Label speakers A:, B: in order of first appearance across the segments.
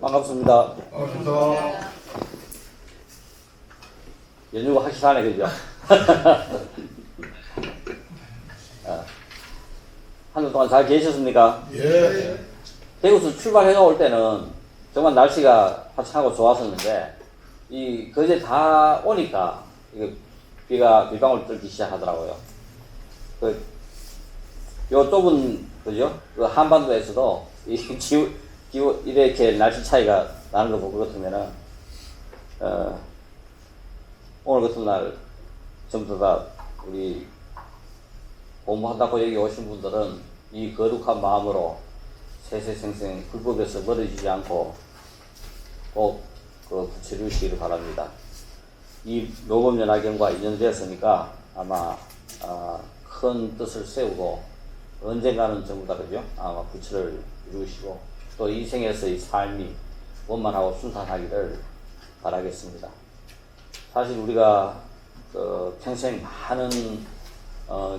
A: 반갑습니다.
B: 반갑습니다.
A: 연휴가 확실하네, 그죠? 한 주 동안 잘 계셨습니까?
B: 예.
A: 대구에서 출발해가 올 때는 정말 날씨가 화창하고 좋았었는데, 그제 다 오니까, 비가 비방울 뚫기 시작하더라고요. 요 좁은, 그죠? 그 한반도에서도 이렇게 날씨 차이가 나는 거 보고 같으면은, 오늘 같은 날, 전부 다 우리 공부한다고 여기 오신 분들은 이 거룩한 마음으로 세세생생 불법에서 멀어지지 않고 꼭 그 부채주시기를 바랍니다. 이 묘법연화경과 인연되었으니까 아마 큰 뜻을 세우고 언젠가는 전부 다 그죠? 아마 부처를 이루시고 또 이 생에서의 삶이 원만하고 순탄하기를 바라겠습니다. 사실 우리가 평생 많은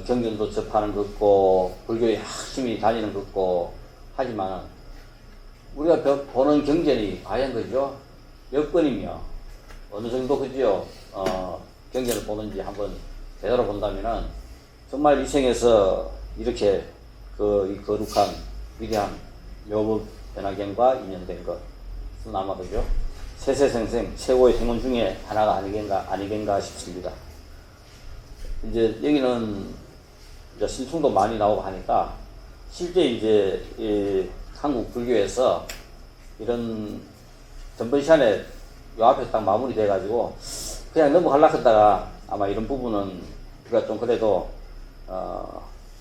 A: 경전도 접하는 것 같고 불교에 열심히 다니는 것 같고 하지만 우리가 보는 경전이 과연 그죠? 몇 번이며 어느 정도 그죠? 경전을 보는지 한번 제대로 본다면은 정말 이 생에서 이렇게 이 거룩한 위대한 묘법 변화경과 인연된 것은 아마 그죠? 세세생생 최고의 행운 중에 하나가 아니겠는가 싶습니다. 이제 여기는 이제 신통도 많이 나오고 하니까 실제 이제 이 한국 불교에서 이런 전번 시간에 요 앞에 딱 마무리 돼가지고 그냥 넘어가려고 했다가 아마 이런 부분은 우리가 좀 그래도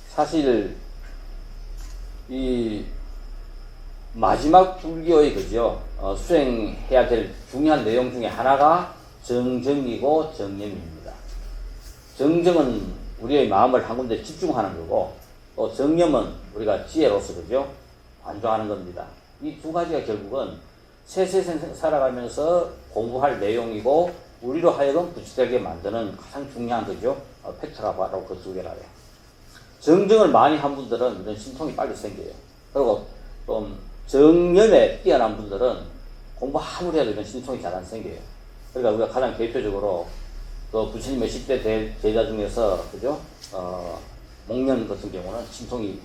A: 사실 이 마지막 불교의 그죠? 수행해야 될 중요한 내용 중에 하나가 정정이고 정념입니다. 정정은 우리의 마음을 한 군데 집중하는 거고, 또 정념은 우리가 지혜로서 그죠? 관조하는 겁니다. 이 두 가지가 결국은 세세생 살아가면서 공부할 내용이고, 우리로 하여금 부처되게 만드는 가장 중요한 거죠? 팩트가 바로 그 두 개라요. 정정을 많이 한 분들은 이런 신통이 빨리 생겨요. 그리고 좀 정념에 뛰어난 분들은 공부 아무리 해도 이런 신통이 잘 안 생겨요. 그러니까 우리가 가장 대표적으로 그 부처님의 10대 제자 중에서, 그죠? 목련 같은 경우는 신통이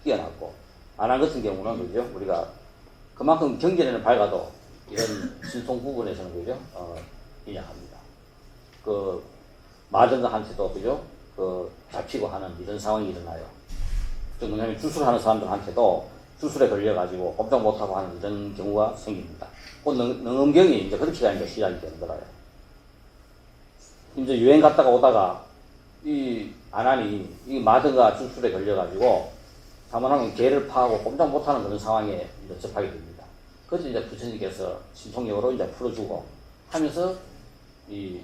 A: 뛰어났고, 안한 같은 경우는, 그죠? 우리가 그만큼 경전에는 밝아도 이런 신통 부분에서는, 그죠? 인양합니다. 마등가한테도, 그죠? 잡히고 하는 이런 상황이 일어나요. 왜냐하면 주술하는 사람들한테도 주술에 걸려가지고 꼼짝 못하고 하는 이런 경우가 생깁니다. 능엄경이 이제 그렇게 가니까 시작이 되는 거라요. 이제 여행 갔다가 오다가 이 마등가 주술에 걸려가지고 자만하면 개를 파하고 꼼짝 못하는 그런 상황에 이제 접하게 됩니다. 그래서 이제 부처님께서 신통력으로 이제 풀어주고 하면서 이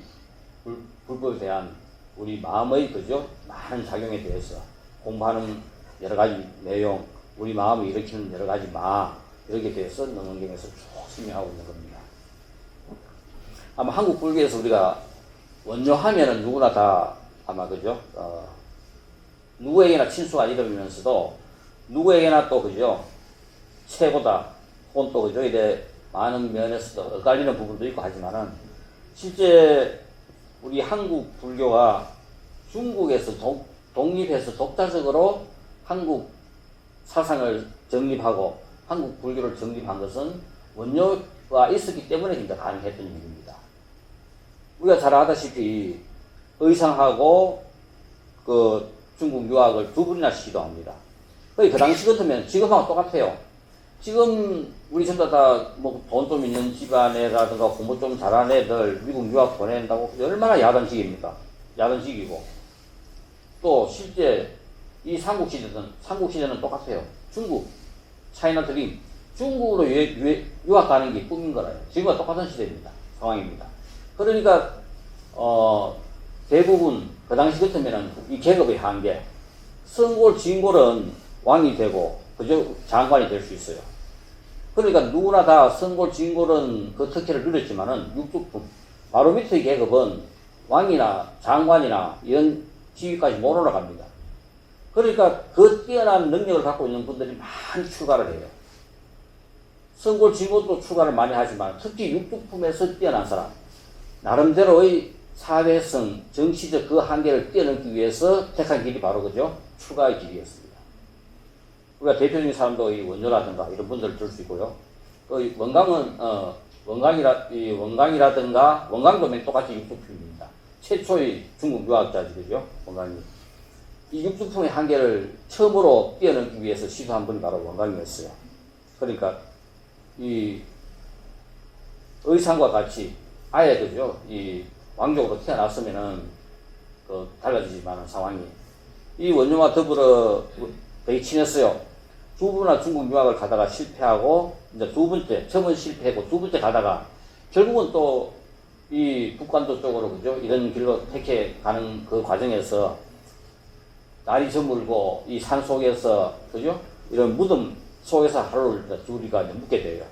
A: 불법에 대한 우리 마음의 그죠? 많은 작용에 대해서 공부하는 여러 가지 내용, 우리 마음을 일으키는 여러 가지 이렇게 대해서 능엄경에서 쭉 설명하고 있는 겁니다. 아마 한국 불교에서 우리가 원효하면은 누구나 다 아마 그죠? 누구에게나 친수가 이르면서도 누구에게나 또 그죠? 최고다. 혹은 또 그죠? 이래 많은 면에서도 엇갈리는 부분도 있고 하지만은 실제 우리 한국 불교가 중국에서 독립해서 독자적으로 한국 사상을 정립하고 한국 불교를 정립한 것은 원효가 있었기 때문에 진짜 가능했던 일입니다. 우리가 잘 아다시피 의상하고 그 중국 유학을 두 번이나 시도합니다. 거의 그 당시 같으면 지금하고 똑같아요. 지금 우리 전부 다 뭐 돈 좀 있는 집안에라든가 공부 좀 잘하는 애들 미국 유학 보낸다고 얼마나 야단식입니까? 야단식이고 또 실제 이 삼국시대는 똑같아요. 중국, 차이나 드림, 중국으로 유학 가는 게 꿈인 거라요. 지금과 똑같은 시대입니다. 상황입니다. 그러니까 대부분 그 당시 같으면은 이 계급의 한계, 선골, 진골은 왕이 되고, 그죠? 장관이 될 수 있어요. 그러니까 누구나 다 선골, 진골은 그 특혜를 누렸지만은 육두품, 바로 밑의 계급은 왕이나 장관이나 이런 지위까지 못 올라갑니다. 그러니까 그 뛰어난 능력을 갖고 있는 분들이 많이 출가를 해요. 선골, 진골도 출가를 많이 하지만 특히 육두품에서 뛰어난 사람, 나름대로의 사회성, 정치적 그 한계를 뛰어넘기 위해서 택한 길이 바로 그죠? 출가의 길이었습니다. 우리가 대표적인 사람도 이 원조라든가 이런 분들을 들 수 있고요. 그 원강은 원강이라든가 원강도 똑같이 육두품입니다. 최초의 중국 유학자지 그죠? 원강이 이 육두품의 한계를 처음으로 뛰어넘기 위해서 시도한 분이 바로 원강이었어요. 그러니까 이 의상과 같이 아예 그죠? 이 왕족으로 태어났으면은 그 달라지지만은 상황이 이 원조와 더불어 되게 친했어요. 두 번이나 중국 유학을 가다가 실패하고, 이제 두 번째, 처음은 실패했고, 두 번째 가다가, 결국은 또, 이 북간도 쪽으로, 그죠? 이런 길로 택해 가는 그 과정에서, 날이 저물고, 이 산 속에서, 그죠? 이런 무덤 속에서 하루를 우리가 이제 묵게 돼요.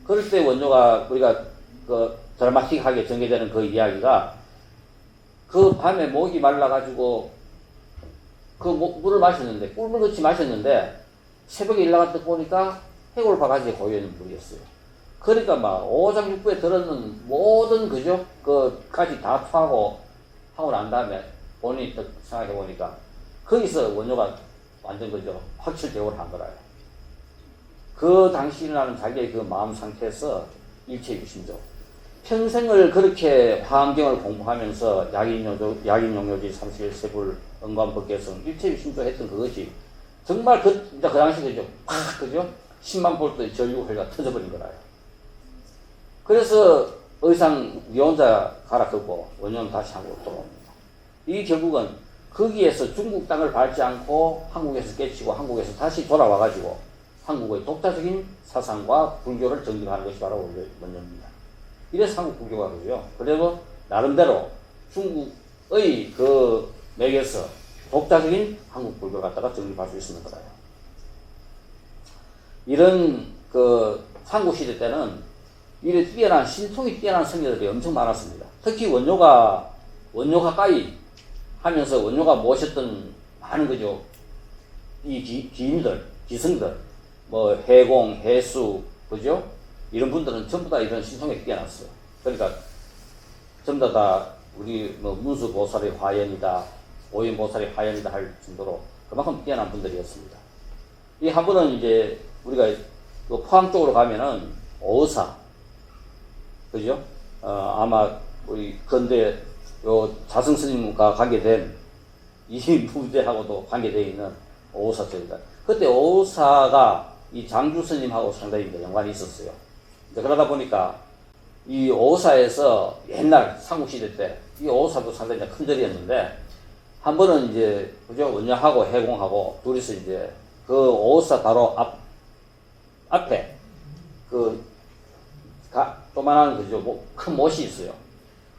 A: 그럴 때 원조가, 우리가 그 드라마틱하게 전개되는 그 이야기가, 그 밤에 목이 말라가지고, 그 물을 마셨는데, 꿀물같이 마셨는데, 새벽에 일어나갔다 보니까 해골 바가지에 고여있는 물이었어요. 그러니까 막 오장육부에 들었는 모든 그죠? 그까지 다 토하고 하고 난 다음에 본인이 딱 생각해 보니까 거기서 원조가 완전 그죠? 확철대오를 한 거라요. 그 당시라는 자기의 그 마음 상태에서 일체유심조. 평생을 그렇게 화엄경을 공부하면서 약인용료지 31세불 은관법계성 일체유심조 했던 그것이 정말 그 당시 그죠? 그죠? 10만 볼트의 전류회가 터져버린 거라요. 그래서 의상 니 혼자 가라 끄고 원년 다시 한국으로 돌아옵니다. 이 결국은 거기에서 중국 땅을 밟지 않고 한국에서 깨치고 한국에서 다시 돌아와가지고 한국의 독자적인 사상과 불교를 정립하는 것이 바로 원년입니다. 이래서 한국 불교가 그죠? 그래도 나름대로 중국의 그 맥에서 독자적인 한국 불교를 갖다가 정립할 수 있는 거라요. 이런 그 삼국시대 때는 이래 뛰어난 신통이 뛰어난 성녀들이 엄청 많았습니다. 특히 원조가 가까이 하면서 원조가 모셨던 많은 그죠 이 기인들, 기승들, 뭐 해공, 해수, 그죠? 이런 분들은 전부 다 이런 신통에 뛰어났어요. 그러니까 전부 다 우리 뭐 문수 보살의 화연이다. 오인보살이 화연이다 할 정도로 그만큼 뛰어난 분들이었습니다. 이 한 분은 이제 우리가 그 포항 쪽으로 가면은 오사, 그죠? 아마 우리 근대 요 자승 스님과 관계된 이 무대하고도 관계되어 있는 오사 쪽이다. 그때 오사가 이 장주 스님하고 상당히 연관이 있었어요. 이제 그러다 보니까 이 오사에서 옛날 삼국시대 때 이 오사도 상당히 큰 절이었는데 한 번은 이제, 그죠? 원녀하고 해공하고 둘이서 이제 그 오사 바로 앞에 조만한 그죠? 큰 못이 있어요.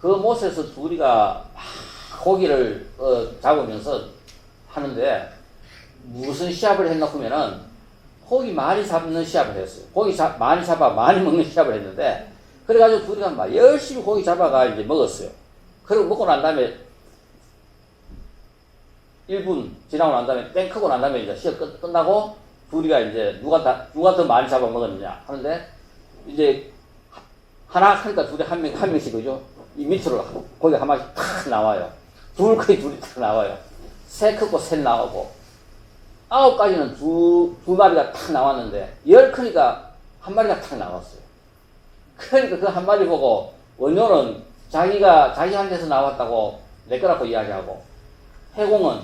A: 그 못에서 둘이가 고기를 잡으면서 하는데 무슨 시합을 했나 하면은 고기 많이 잡는 시합을 했어요. 고기 많이 잡아 많이 먹는 시합을 했는데 그래가지고 둘이가 막 열심히 고기 잡아가 이제 먹었어요. 그리고 먹고 난 다음에 1분 지나고 난 다음에 땡 크고 난 다음에 이제 시합 끝나고 둘이가 이제 누가 더 많이 잡아먹었느냐 하는데 이제 하나 하니까 둘이 한 명씩 그죠? 이 밑으로 고기 한 마리씩 탁 나와요. 둘 크기 둘이 탁 나와요. 세 크고 셋 나오고 9가지는 두 마리가 탁 나왔는데 10 크니까 한 마리가 탁 나왔어요. 그러니까 그 한 마리 보고 원효는 자기한테서 나왔다고 내 거라고 이야기하고 해공은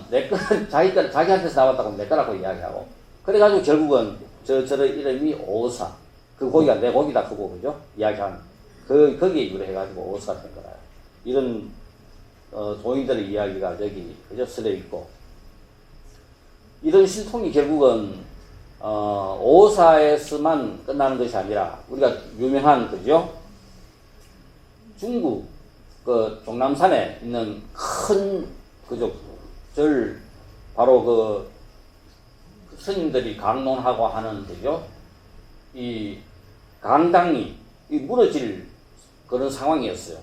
A: 자기한테서 나왔다고 내 거라고 이야기하고 그래가지고 결국은 저런 이름이 오사 그 고기가 내 고기다 그거 그죠? 이야기하는 거기에 유래해가지고 오사가 된 거라요. 이런 도인들의 이야기가 여기 그죠? 쓰여 있고 이런 신통이 결국은 오사에서만 끝나는 것이 아니라 우리가 유명한 그죠? 중국 종남산에 있는 큰 그죠? 절 바로 스님들이 강론하고 하는 거죠. 이 강당이 무너질 그런 상황이었어요.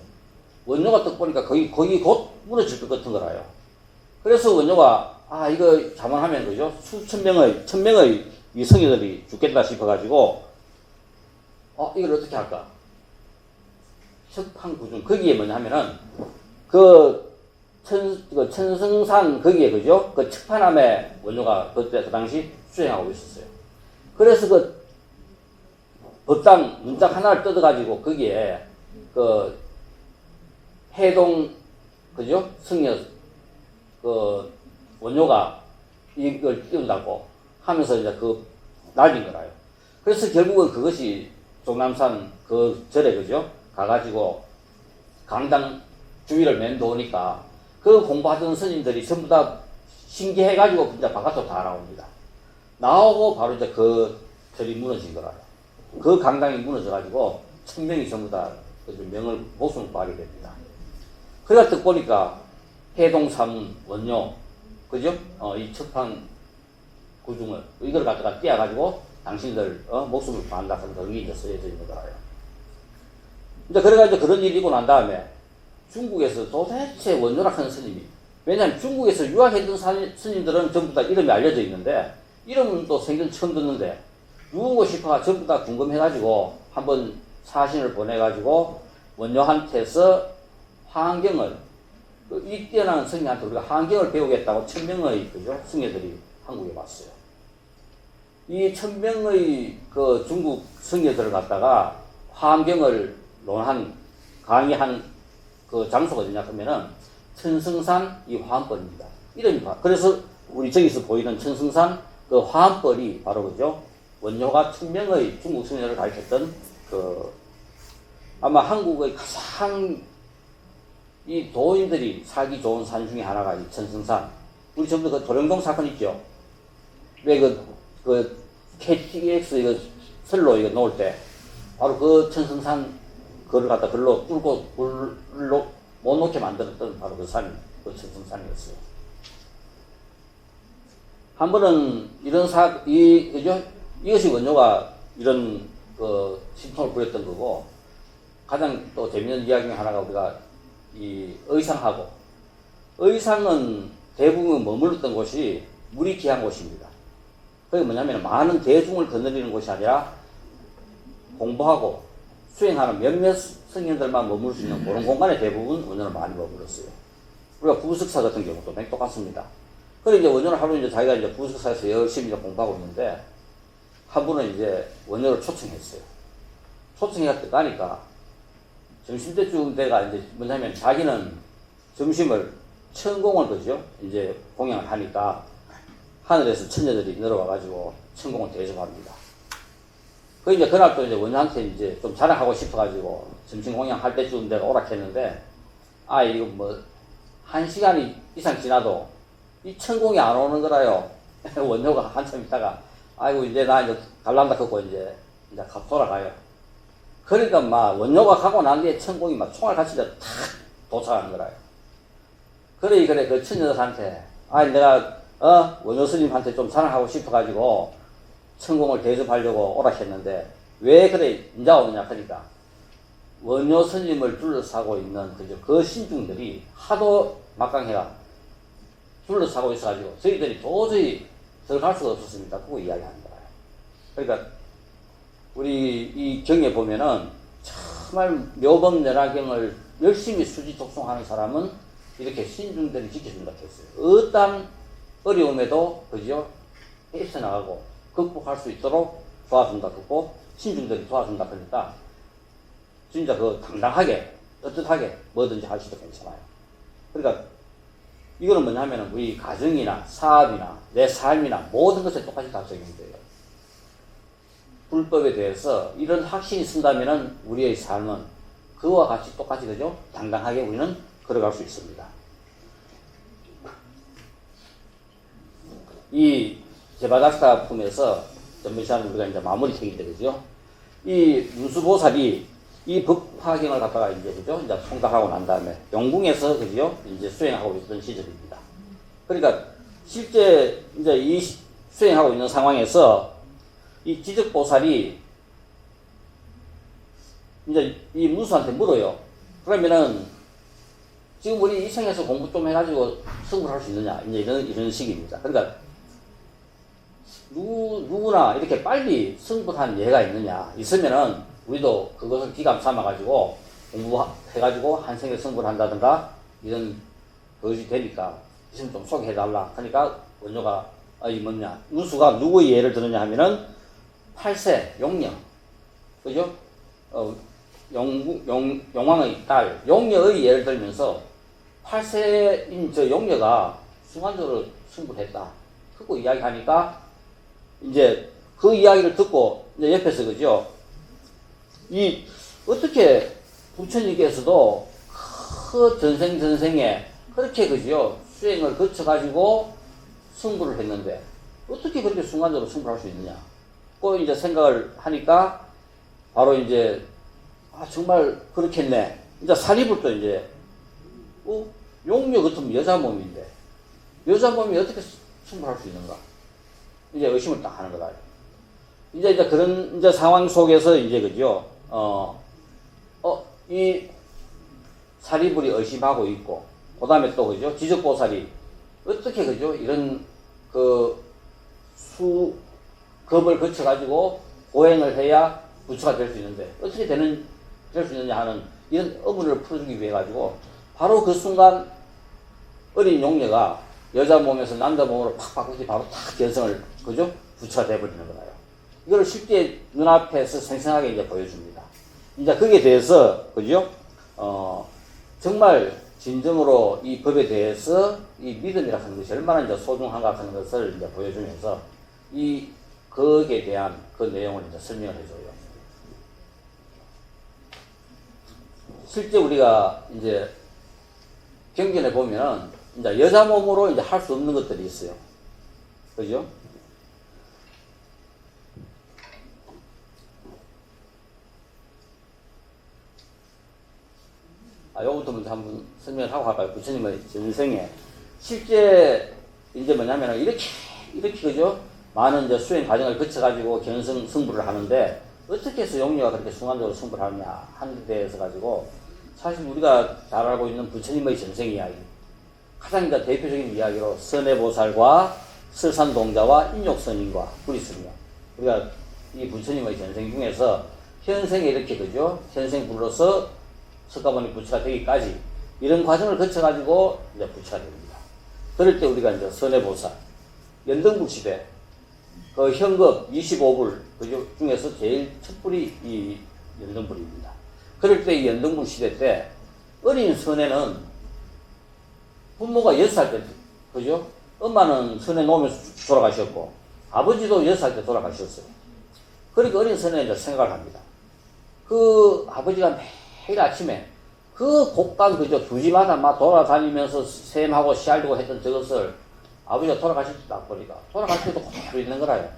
A: 원료가 딱 보니까 거기 곧 무너질 것 같은 거라요. 그래서 원료가 이거 자만하면 그죠? 천 명의 이 성녀들이 죽겠다 싶어가지고 이걸 어떻게 할까? 첩판구중 거기에 뭐냐 하면은 천성산 거기에 그죠? 그 첩판함에 원료가 그때 그 당시 수행하고 있었어요. 그래서 그 법당 문짝 하나를 뜯어가지고 거기에 그 해동 그죠? 성녀 그 원료가 이걸 띄운다고 하면서 이제 그 날린 거라요. 그래서 결국은 그것이 종남산 그 절에 그죠? 가가지고 강당 주위를 맴도니까 그 공부하던 스님들이 전부 다 신기해가지고 이제 바깥으로 다 나옵니다. 나오고 바로 이제 그 절이 무너진 거라요. 그 강당이 무너져가지고 1000명이 전부 다 목숨을 구하게 됩니다. 그래가 듣 보니까 해동삼 원료, 그죠? 이 첩판 구중을, 이걸 갖다가 떼어가지고 당신들, 목숨을 구한다. 그런 게 이제 쓰여져 있는 거라요. 이제 그래가지고 그런 일이 있고 난 다음에 중국에서 도대체 원료라 하는 스님이, 왜냐하면 중국에서 유학했던 스님들은 전부 다 이름이 알려져 있는데, 이름은 또 생전 처음 듣는데, 누군가 싶어가 전부 다 궁금해가지고 한번 사신을 보내가지고 원료한테서 화환경을 이 뛰어난 성녀한테 우리가 화환경을 배우겠다고 1000명의 그죠 성녀들이 한국에 왔어요. 이 1000명의 그 중국 성녀들을 갖다가 화환경을 논한 강의한 그 장소가 어디냐 하면은 천성산 이 화환벌입니다. 이름이 그래서 우리 저기서 보이는 천성산 그 화환벌이 바로 그죠. 원료가 1000명의 중국 성녀를 가르쳤던 그 아마 한국의 가장 이 도인들이 살기 좋은 산 중에 하나가 이 천성산. 우리 전부 그 도령동 사건 있죠. 왜 그 KTX 이거 설로 이거 놓을 때 바로 그 천성산 그걸 갖다 글로 뚫고 불로 못 놓게 만들었던 바로 그 산이 그 천성산이었어요. 한 번은 이런 그죠? 이것이 원료가 이런 그 신통을 부렸던 거고, 가장 또 재밌는 이야기 중에 하나가 우리가 이 의상은 대부분 머물렀던 곳이 물이 귀한 곳입니다. 그게 뭐냐면 많은 대중을 거느리는 곳이 아니라 공부하고 수행하는 몇몇 성인들만 머물 수 있는 그런 공간에 대부분 원료를 많이 머물렀어요. 우리가 부석사 같은 경우도 맨 똑같습니다. 그래 이제 원료를 하루 이제 자기가 이제 부석사에서 열심히 이제 공부하고 있는데 한 분은 이제 원료를 초청했어요. 가니까 점심때쯤 때가 이제 뭐냐면 자기는 점심을 천공을 그죠? 이제 공양을 하니까 하늘에서 천녀들이 내려와가지고 천공을 대접합니다. 그 이제 그날 또 이제 원료한테 이제 좀 자랑하고 싶어가지고 점심 공양할 때쯤 내가 오락했는데 이거 뭐 1시간이 이상 지나도 이 천공이 안 오는 거라요. 원료가 한참 있다가 아이고 이제 나 이제 갈란다 하고 이제 돌아가요. 그러니까 막 원료가 가고 난 뒤에 천공이 막 총알 같이 탁 도착하는 거라요. 그래 그 천녀들한테 내가 원료 스님한테 좀 자랑하고 싶어가지고 천공을 대접하려고 오락했는데 왜 그래 이제 오느냐 하니까 원료 스님을 둘러싸고 있는 그 신중들이 하도 막강해가 둘러싸고 있어가지고 저희들이 도저히 들어갈 수가 없었습니다. 그거 이야기하는 거예요. 그러니까 우리 이 경에 보면은 정말 묘법연화경을 열심히 수지 독송하는 사람은 이렇게 신중들이 지켜준다 했어요. 어떠한 어려움에도 그죠? 헤쳐나가고 극복할 수 있도록 도와준다 했고 신중들이 도와준다 하니까 진짜 그 당당하게 떳떳하게 뭐든지 할 수도 괜찮아요. 그러니까 이거는 뭐냐면은 우리 가정이나 사업이나 내 삶이나 모든 것에 똑같이 다 적용돼요. 불법에 대해서 이런 확신이 쓴다면은 우리의 삶은 그와 같이 똑같이 그죠? 당당하게 우리는 걸어갈 수 있습니다. 이 제바닥사 품에서 전문시간 우리가 이제 마무리 책인데 그죠? 이 문수보살이 이 법화경을 갖다가 이제 그죠? 이제 통달하고 난 다음에 용궁에서 그죠? 이제 수행하고 있던 시절입니다. 그러니까 실제 이제 이 수행하고 있는 상황에서 이 지적보살이 이제 이 문수한테 물어요. 그러면은 지금 우리 이 생에서 공부 좀 해가지고 승부를 할 수 있느냐, 이제 이런 식입니다. 그러니까 누구나 이렇게 빨리 승부한 예가 있느냐, 있으면은 우리도 그것을 기감 삼아가지고 공부해가지고 한 생에 승부를 한다든가 이런 그것이 되니까 있으면 좀 소개해달라. 그러니까 원조가 이 뭐냐, 문수가 누구의 예를 들었냐 하면은 8세 용녀, 그죠? 용왕의 딸 용녀의 예를 들면서 8세인 저 용녀가 순간적으로 승부를 했다. 그거 이야기하니까 이제 그 이야기를 듣고 이제 옆에서 그죠? 이 어떻게 부처님께서도 그 전생에 그렇게 그죠? 수행을 거쳐가지고 승부를 했는데 어떻게 그렇게 순간적으로 승부를 할 수 있느냐? 그 이제 생각을 하니까 바로 이제 정말 그렇겠네. 이제 사리불도 이제 용녀 같으면 여자 몸인데 여자 몸이 어떻게 승부할 수 있는가? 이제 의심을 딱 하는 거다. 이제 그런 이제 상황 속에서 이제 그죠? 이 사리불이 의심하고 있고, 그 다음에 또 그죠? 지적보살이 어떻게 그죠? 이런 급을 거쳐가지고 고행을 해야 부처가 될 수 있는데 어떻게 될 수 있느냐 하는 이런 의문을 풀어주기 위해 가지고 바로 그 순간 어린 용녀가 여자 몸에서 남자 몸으로 팍 바꾸지 바로 탁 견성을 그죠? 부처가 돼버리는 거예요. 이걸 실제 눈앞에서 생생하게 이제 보여줍니다. 이제 거기에 대해서 그죠? 정말 진정으로 이 법에 대해서 이 믿음이라 하는 것이 얼마나 이제 소중한가 하는 것을 이제 보여주면서 이 거기에 대한 그 내용을 이제 설명을 해줘요. 실제 우리가 이제 경전에 보면은 이제 여자 몸으로 이제 할 수 없는 것들이 있어요. 그죠? 요거부터 먼저 한번 설명을 하고 할까요? 부처님의 전생에. 실제, 이제 뭐냐면은, 이렇게, 그죠? 많은 이제 수행 과정을 거쳐가지고 견성 승부를 하는데, 어떻게 해서 용녀가 그렇게 순간적으로 승부를 하느냐, 하는 데 대해서 가지고, 사실 우리가 잘 알고 있는 부처님의 전생 이야기. 가장 이제 대표적인 이야기로, 선해보살과 설산동자와 인욕선인과 구리스며. 우리가 이 부처님의 전생 중에서, 현생에 이렇게, 그죠? 현생 불로서 석가모니 부처가 되기까지 이런 과정을 거쳐가지고 이제 부처가 됩니다. 그럴 때 우리가 이제 선해보살, 연등불 시대, 그 현급 25불 그 중에서 제일 첫 불이 이 연등불입니다. 그럴 때 이 연등불 시대 때 어린 선해는 부모가 6살 때, 그죠? 엄마는 선해 놓으면서 돌아가셨고 아버지도 6살 때 돌아가셨어요. 그러니까 어린 선해는 이제 생각을 합니다. 그 아버지가 매일 아침에 그 곡간 그저 부지마다 막 돌아다니면서 샘하고 씨알리고 했던 저것을 아버지가 돌아가실 때 딱 보니까 돌아가실 때도 그대로 있는 거라요.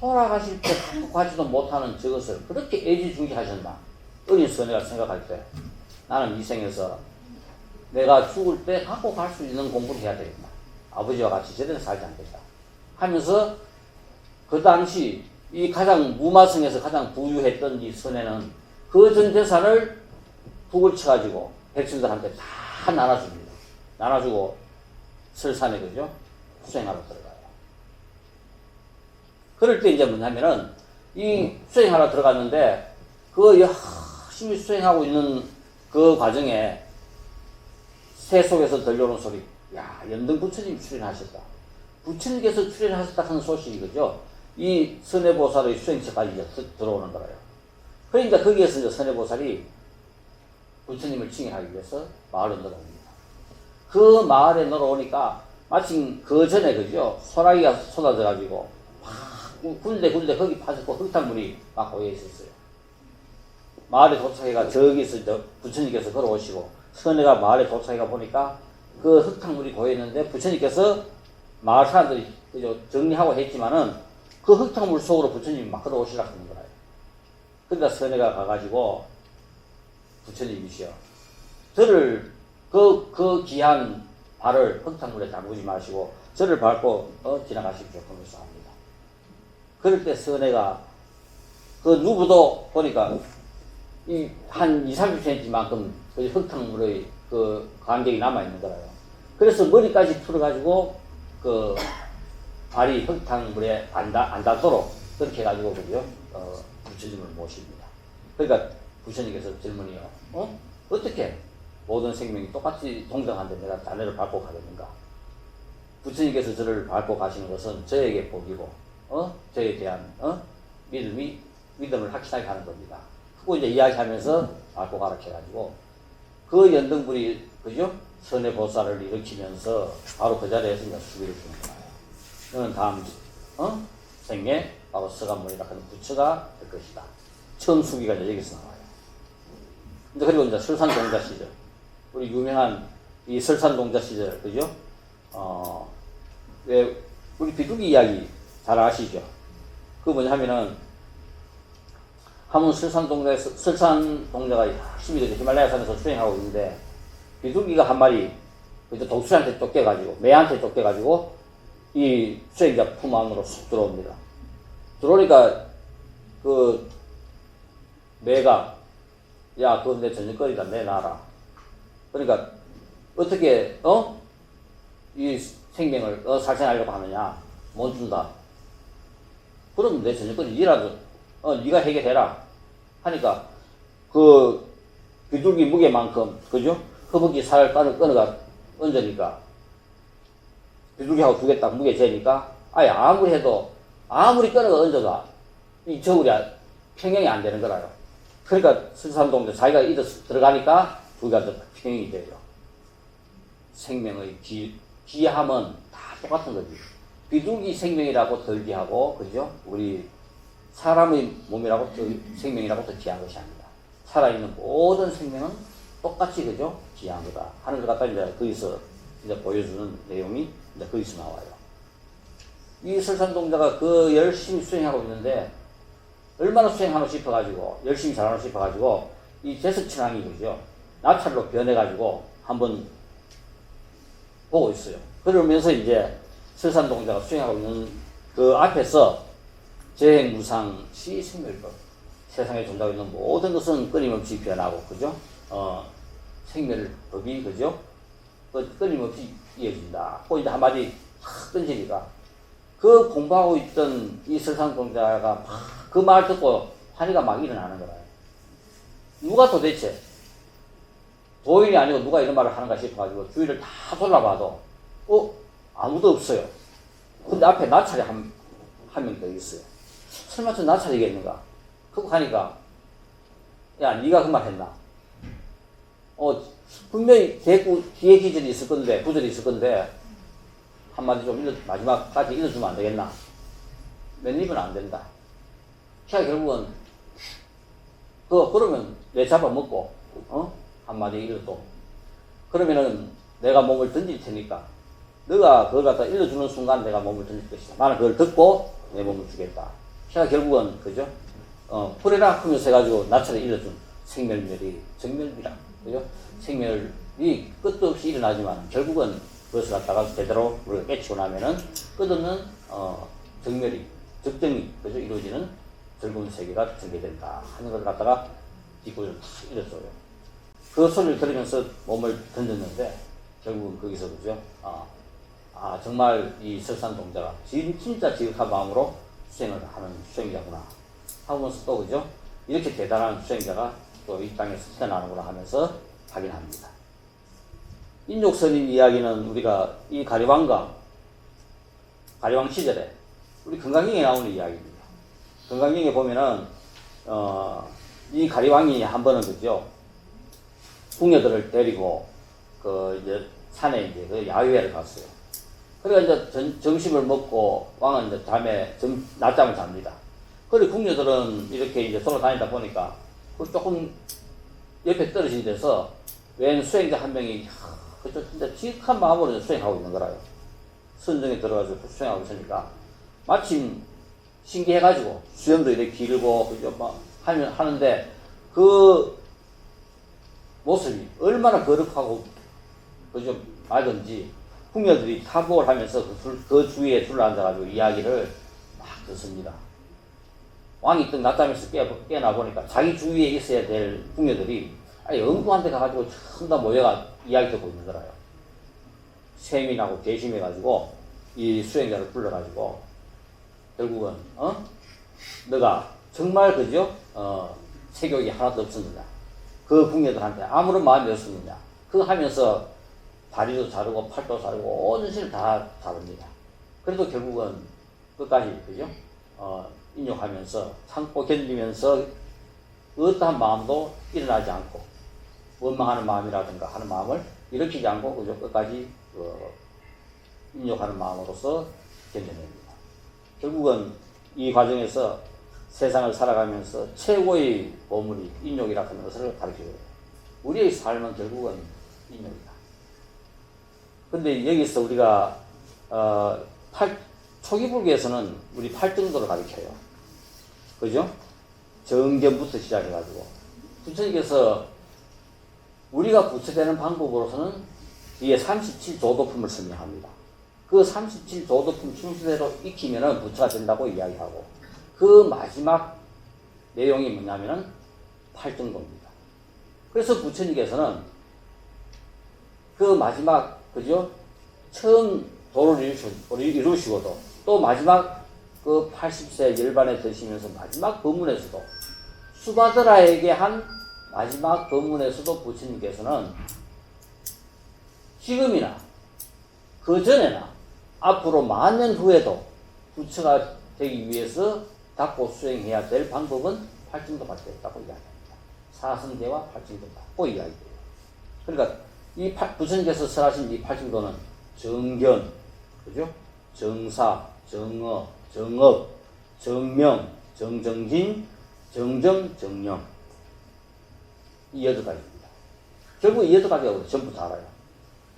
A: 돌아가실 때 갖고 가지도 못하는 저것을 그렇게 애지중지하셨나. 어린 선애가 생각할 때 나는 이 생에서 내가 죽을 때 갖고 갈 수 있는 공부를 해야 되겠다. 아버지와 같이 제대로 살지 않겠다 하면서 그 당시 이 가장 무마성에서 가장 부유했던 이 선애는 그 전 재산을 북을 쳐가지고 백성들한테 다 나눠줍니다. 나눠주고 설산에 그죠? 수행하러 들어가요. 그럴 때 이제 뭐냐면은 이 수행하러 들어갔는데 그 열심히 수행하고 있는 그 과정에 새 속에서 들려오는 소리, 야, 연등 부처님이 출연하셨다. 부처님께서 출연하셨다 하는 소식이 그죠? 이 선해보살의 수행처까지 이제 들어오는 거예요. 그러니까 거기에서 이제 선해보살이 부처님을 칭의하기 위해서 마을로 들어옵니다. 그 마을에 들어오니까 마침 그 전에 그죠? 소나기가 쏟아져가지고 막 군데 거기 파졌고 흙탕물이 막 고여 있었어요. 마을에 도착해가 저기서 이제 부처님께서 걸어오시고 선해가 마을에 도착해가 보니까 그 흙탕물이 고여 있는데 부처님께서 마을 사람들이 그죠? 정리하고 했지만은 그 흙탕물 속으로 부처님이 막 걸어오시려고 하는 거예요. 그러니까 선해가 가가지고 부처님이시여, 저를 그 귀한 발을 흙탕물에 담그지 마시고 저를 밟고 지나가십시오. 그러면서 합니다. 그럴 때 선해가 그 누구도 보니까 이 한 2, 30cm만큼 그 흙탕물의 그 간격이 남아있는 거라요. 그래서 머리까지 풀어가지고 그 발이 흙탕물에 안 닿도록 그렇게 해가지고 그죠? 부처님을 모십니다. 그러니까 부처님께서 질문이요. 어떻게 모든 생명이 똑같이 동등한데 내가 자네를 밟고 가겠는가? 부처님께서 저를 밟고 가시는 것은 저에게 복이고, 저에 대한, 믿음을 확신하게 하는 겁니다. 그거 이제 이야기하면서 밟고 가라 해가지고, 그 연등불이, 그죠? 선의 보살을 일으키면서 바로 그 자리에서 이제 수비를 주는 거예요. 너는 다음, 생에 바로 서가모니라 하는 부처가 될 것이다. 처음 수기가 이제 여기서 나와요. 근데 그리고 이제 설산동자 시절, 우리 유명한 이 설산동자 시절, 그죠? 왜, 우리 비둘기 이야기 잘 아시죠? 그거 뭐냐 하면은, 한번 설산동자가 열심히 히말라야 산에서 수행하고 있는데, 비둘기가 한 마리, 그죠? 독수리한테 쫓겨가지고, 매한테 쫓겨가지고, 이 수행자 품 안으로 쑥 들어옵니다. 들어오니까, 그, 매가, 야, 그건 내 저녁거리다, 내놔라. 그러니까, 어떻게, 이 생명을 살생하려고 하느냐? 못 준다. 그럼 내 저녁거리 니라도, 니가 해결해라. 하니까, 그, 비둘기 무게만큼, 그죠? 허벅지 살을 끊어가 얹으니까, 비둘기하고 두 개 딱 무게 재니까, 아무리 해도, 아무리 끊어가 얹어도, 이 저울이 평형이 안 되는 거라요. 그러니까, 설산동자 자기가 들어가니까, 두 개가 평형이 되죠. 생명의 귀함은 다 똑같은 거지. 비둘기 생명이라고 덜 귀하고, 그죠? 우리 사람의 몸이라고 생명이라고 더 귀한 것이 아니다. 살아있는 모든 생명은 똑같이, 그죠? 귀한 거다. 하는 것 갖다 이제 거기서 이제 보여주는 내용이 이제 거기서 나와요. 이 설산동자가 그 열심히 수행하고 있는데, 얼마나 수행하고 싶어가지고, 열심히 잘하고 싶어가지고, 이 제석천왕이, 그죠? 나찰로 변해가지고, 한번 보고 있어요. 그러면서 이제 설산동자가 수행하고 있는 그 앞에서 재행무상 시생멸법, 세상에 존재하고 있는 모든 것은 끊임없이 변하고, 그죠? 생멸법이, 그죠? 끊임없이 이어진다. 그 이제 한마디 확 던지니까 그 공부하고 있던 이 설산동자가 막 그 말 듣고 환희가 막 일어나는 거예요. 누가 도대체 도인이 아니고 누가 이런 말을 하는가 싶어가지고 주위를 다 돌아봐도 아무도 없어요. 근데 앞에 나찰이 한 명 더 있어요. 설마 저 나찰이겠는가? 그거 가니까 야 네가 그 말 했나? 분명히 뒤에 기절이 있을 건데 구절이 있을 건데 한마디 좀 마지막까지 읽어주면 안 되겠나? 맨입은 안 된다. 결국은 그러면 내 잡아먹고 한마디 읽어도 그러면은 내가 몸을 던질 테니까 너가 그걸 갖다 읽어주는 순간 내가 몸을 던질 것이다. 나는 그걸 듣고 내 몸을 주겠다. 결국은 그죠? 풀에라 하면서 해가지고 나처럼 읽어준 생멸멸이 정멸이라 그죠? 생멸이 끝도 없이 일어나지만 결국은 그것을 갖다가 제대로 우리가 깨치고 나면은 끝없는 정멸이 적정이 그죠? 이루어지는 즐거운 세계가 전개된다 하는 걸 갖다가 뒷구를 탁 읽어줘요. 그 소리를 들으면서 몸을 던졌는데 결국은 거기서 그죠? 정말 이 설산동자가 진짜 지극한 마음으로 수행을 하는 수행자구나 하면서 또 그죠? 이렇게 대단한 수행자가 또 이 땅에서 태어나는구나 하면서 확인합니다. 인족선인 이야기는 우리가 이 가리왕 시절에 우리 건강경에 나오는 이야기입니다. 건강경에 보면은 이 가리왕이 한 번은 그죠? 궁녀들을 데리고 이제 산에 이제 그 야유회를 갔어요. 그러니까 이제 점심을 먹고 왕은 이제 밤에 낮잠을 잡니다. 그리고 궁녀들은 이렇게 이제 돌아다니다 보니까 조금 옆에 떨어진 데서 웬 수행자 한 명이 그저 진짜 지극한 마음으로 수행하고 있는 거라요. 선정에 들어가서 수행하고 있으니까 마침 신기해가지고 수염도 이렇게 길고 그죠 막 하는데 그 모습이 얼마나 거룩하고 그죠 맑은지 궁녀들이 탑복을 하면서 그 주위에 둘러앉아가지고 이야기를 막 듣습니다. 왕이 떡 낮잠에서 깨어나 보니까 자기 주위에 있어야 될 궁녀들이 아니 엉뚱한 데 가가지고 전부 다 모여가 이야기 듣고 있는 거라요. 세민하고 개심해가지고 이 수행자를 불러가지고 결국은 너가 정말 그죠? 세교육이 하나도 없었느냐? 그 궁녀들한테 아무런 마음이 없었느냐? 그거 하면서 다리도 자르고 팔도 자르고 온 신을 다 자릅니다. 그래도 결국은 끝까지 그죠? 인욕하면서 참고 견디면서 어떠한 마음도 일어나지 않고 원망하는 마음이라든가 하는 마음을 일으키지 않고 그죠? 끝까지 인욕하는 마음으로서 견뎌냅니다. 결국은 이 과정에서 세상을 살아가면서 최고의 보물이 인욕이라 하는 것을 가르쳐줘요. 우리의 삶은 결국은 인욕이다. 근데 여기서 우리가 초기 불교에서는 우리 8등도를 가르쳐요. 그죠? 정견부터 시작해가지고 부처님께서 우리가 부처되는 방법으로서는 뒤에 37조도품을 설명합니다. 그 37조도품 순서대로 익히면은 부처가 된다고 이야기하고 그 마지막 내용이 뭐냐면은 8등도입니다. 그래서 부처님께서는 그 마지막 그죠? 처음 도를 이루시고도 또 마지막 그 80세 열반에 드시면서 마지막 법문에서도 수바드라에게 한 마지막 법문에서도 부처님께서는 지금이나 그 전에나 앞으로 만년 후에도 부처가 되기 위해서 닦고 수행해야 될 방법은 8등도밖에 없다고 이야기합니다. 사성제와 8등도다. 그 이야기예요. 그러니까 이 부처님께서 설하신 이 8등도는 정견, 그죠? 정사, 정어, 정업, 정명, 정정진, 정정, 정령. 이 8가지입니다. 결국 이 8가지가 전부 다 알아요.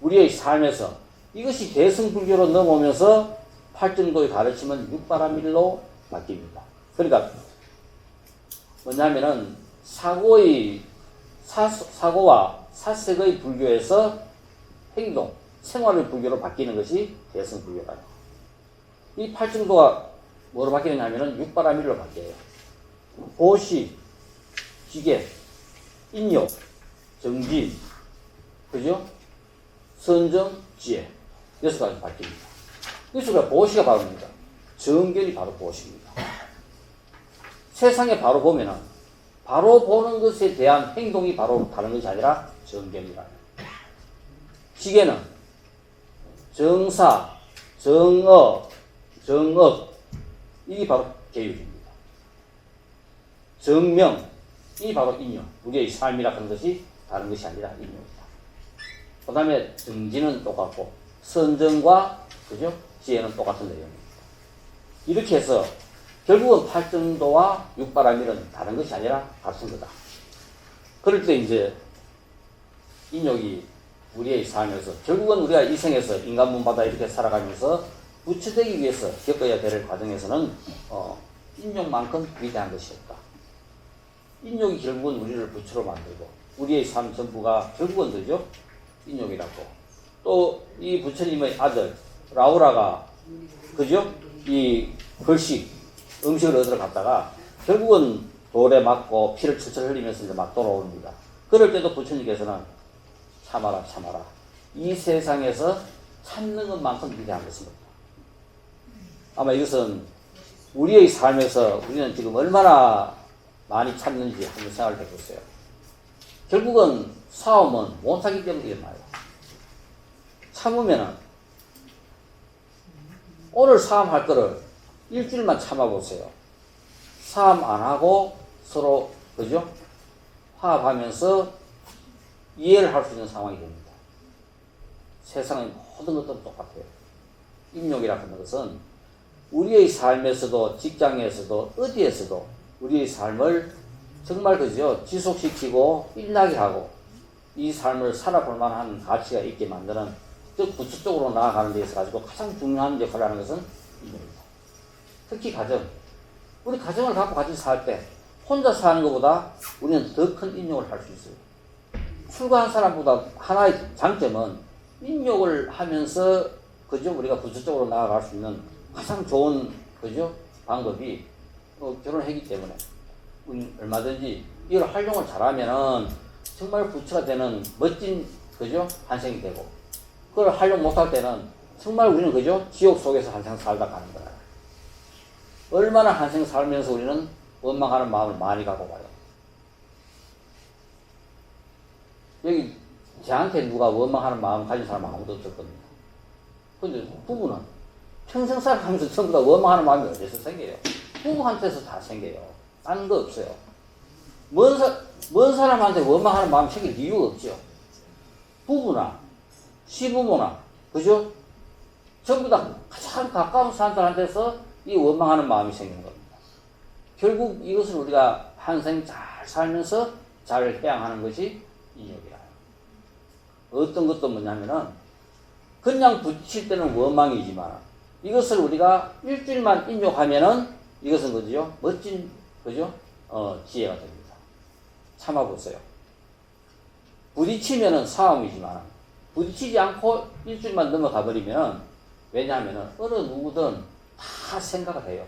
A: 우리의 삶에서 이것이 대승불교로 넘어오면서 8등도의 가르침은 육바라밀로 바뀝니다. 그러니까 뭐냐면은 사고와 사색의 불교에서 행동, 생활의 불교로 바뀌는 것이 대승불교다. 이 8등도가 뭐로 바뀌느냐 하면은 육바라밀로 바뀌어요. 보시, 기계, 인욕, 정진, 그죠? 선정, 지혜. 6가지 바뀝니다. 그래서 보시가 바로 뭡니까? 정견이 바로 보시입니다. 세상에 바로 보면은 바로 보는 것에 대한 행동이 바로 다른 것이 아니라 정견이라. 지혜는 정사, 정어, 정업, 이게 바로 계율입니다. 정명, 이 바로 인용. 우리의 삶이라 하는 것이 다른 것이 아니라 인용이다. 그 다음에 정진은 똑같고 선정과 그죠? 지혜는 똑같은 내용입니다. 이렇게 해서 결국은 8등도와 육바라밀은 다른 것이 아니라 같은 거다. 그럴 때 이제 인욕이 우리의 삶에서 결국은 우리가 이 생에서 인간문바다 이렇게 살아가면서 부처되기 위해서 겪어야 될 과정에서는 인욕만큼 위대한 것이 없다. 인욕이 결국은 우리를 부처로 만들고 우리의 삶 전부가 결국은 되죠. 인욕이라고. 또 이 부처님의 아들 라우라가 그죠? 이 걸식 음식을 얻으러 갔다가 결국은 돌에 맞고 피를 철철 흘리면서 이제 막 돌아옵니다. 그럴 때도 부처님께서는 참아라 참아라. 이 세상에서 참는 것만큼 위대한 것은 없다. 아마 이것은 우리의 삶에서 우리는 지금 얼마나 많이 참는지 한번 생각을 해보세요. 결국은 싸움은 못하기 때문에 일어나요. 참으면은 오늘 싸움할 거를 일주일만 참아보세요. 싸움 안 하고 서로 그죠? 화합하면서 이해를 할 수 있는 상황이 됩니다. 세상의 모든 것들은 똑같아요. 인욕이라는 것은 우리의 삶에서도 직장에서도 어디에서도 우리의 삶을 정말 그죠? 지속시키고 일나게 하고 이 삶을 살아볼 만한 가치가 있게 만드는 즉 부처 쪽으로 나아가는 데 있어 가지고 가장 중요한 역할을 하는 것은 인욕입니다. 특히 가정. 우리 가정을 갖고 같이 살 때 혼자 사는 것보다 우리는 더 큰 인욕을 할 수 있어요. 출가한 사람보다 하나의 장점은 인욕을 하면서 그죠? 우리가 부수적으로 나아갈 수 있는 가장 좋은 그죠? 방법이 결혼했기 때문에 얼마든지 이걸 활용을 잘하면은 정말 부처가 되는 멋진 그죠? 한생이 되고 그걸 활용 못할 때는 정말 우리는 그죠? 지옥 속에서 한생 살다 가는 거야. 얼마나 한생 살면서 우리는 원망하는 마음을 많이 갖고 가요. 여기 저한테 누가 원망하는 마음 가진 사람 아무도 없었거든요. 근데 부부는 평생 살아가면서 전부 다 원망하는 마음이 어디서 생겨요? 부부한테서 다 생겨요. 딴 거 없어요. 먼 사람한테 원망하는 마음 생길 이유가 없죠. 부부나 시부모나 그죠? 전부 다 가장 가까운 사람들한테서 이 원망하는 마음이 생기는 겁니다. 결국 이것을 우리가 한생 잘 살면서 잘 해양하는 것이 인욕이라. 어떤 것도 뭐냐면은 그냥 부딪힐 때는 원망이지만 이것을 우리가 일주일만 인욕하면은 이것은 그죠? 멋진 그죠? 지혜가 됩니다. 참아보세요. 부딪히면은 싸움이지만 부딪히지 않고 일주일만 넘어가 버리면은 왜냐하면은 어느 누구든 다 생각을 해요.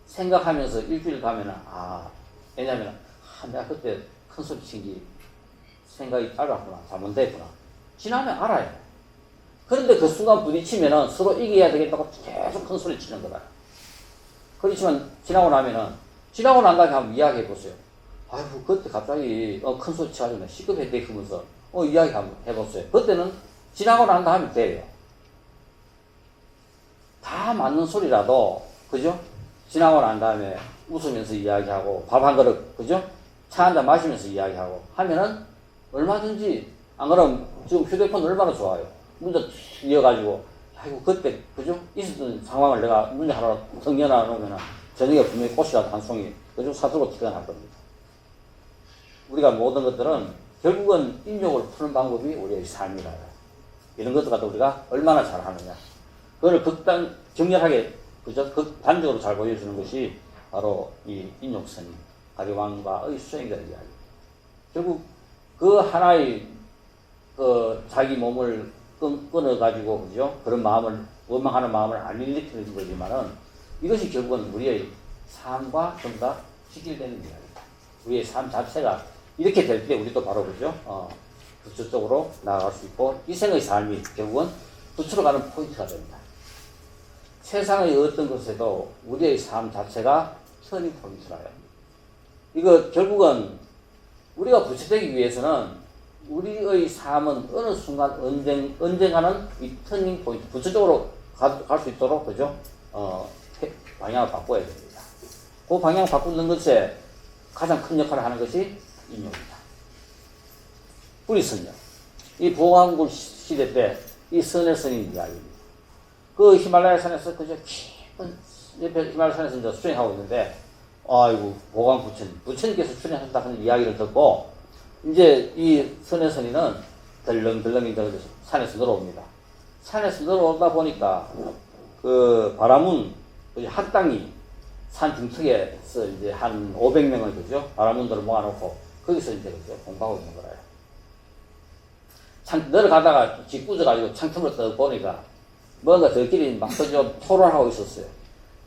A: 생각하면서 일주일 가면은 왜냐하면 내가 그때 큰 소리 친 게 생각이 짧았구나, 잘못됐구나. 지나면 알아요. 그런데 그 순간 부딪히면은 서로 이겨야 되겠다고 계속 큰 소리 치는 거다. 그렇지만 지나고 나면은 지나고 난 다음에 한번 이야기해 보세요. 아이고 그때 갑자기 큰 소리 쳐가지고 시급했대 그러면서 이야기 한번 해보세요. 그때는 지나고 난 다음에 돼요. 다 맞는 소리라도 그죠? 지나고 난 다음에 웃으면서 이야기하고 밥 한 그릇 그죠? 차 한 잔 마시면서 이야기하고 하면은 얼마든지 안 그러면 지금 휴대폰 얼마나 좋아요. 문자 이어가지고 아이고 그때 그죠? 있었던 상황을 내가 문자 하나 정리해놔 놓으면 저녁에 분명히 꽃이라도 한 송이 그죠? 사들고 튀어나갈 겁니다. 우리가 모든 것들은 결국은 인욕을 푸는 방법이 우리의 삶이라. 이런 것들 갖다 우리가 얼마나 잘하느냐. 그걸 격렬하게 그죠? 극단적으로 잘 보여주는 것이 바로 이 인욕선임 가리왕과의 수행이라는 이야기. 결국 그 하나의 자기 몸을 끊어가지고 그죠? 그런 마음을 원망하는 마음을 안 일으키는 거지만은 이것이 결국은 우리의 삶과 전부 다 직결되는 이야기입니다. 우리의 삶 자체가 이렇게 될 때 우리도 바로 그죠? 부처 쪽으로 나아갈 수 있고 이생의 삶이 결국은 부처로 가는 포인트가 됩니다. 세상의 어떤 것에도 우리의 삶 자체가 터닝 포인트라요. 이거 결국은 우리가 부처되기 위해서는 우리의 삶은 어느 순간 언젠가는 이 터닝 포인트, 부처 쪽으로 갈 수 있도록 그죠? 방향을 바꿔야 됩니다. 그 방향을 바꾸는 것에 가장 큰 역할을 하는 것이 인욕입니다. 뿌리선녀. 이 보왕굴 시대 때 이 선의 스님 이야기입니다. 그 히말라야 산에서 그저 깊은 옆에 히말라야 산에서 이제 수행하고 있는데 아이고 보광 부처님께서 수행하셨다는 이야기를 듣고 이제 이 선의 스님은 덜렁덜렁 이제 산에서 내려옵니다. 산에서 내려오다 보니까 그 바라문 학당이 산 중턱에서 이제 한 500명을 그죠? 바라문들을 모아놓고 거기서 이제 그죠? 공부하고 있는 거라요. 내려가다가 짓궂어가지고 창틈으로 떠 보니까 뭔가 저끼리 막 그저 토론하고 있었어요.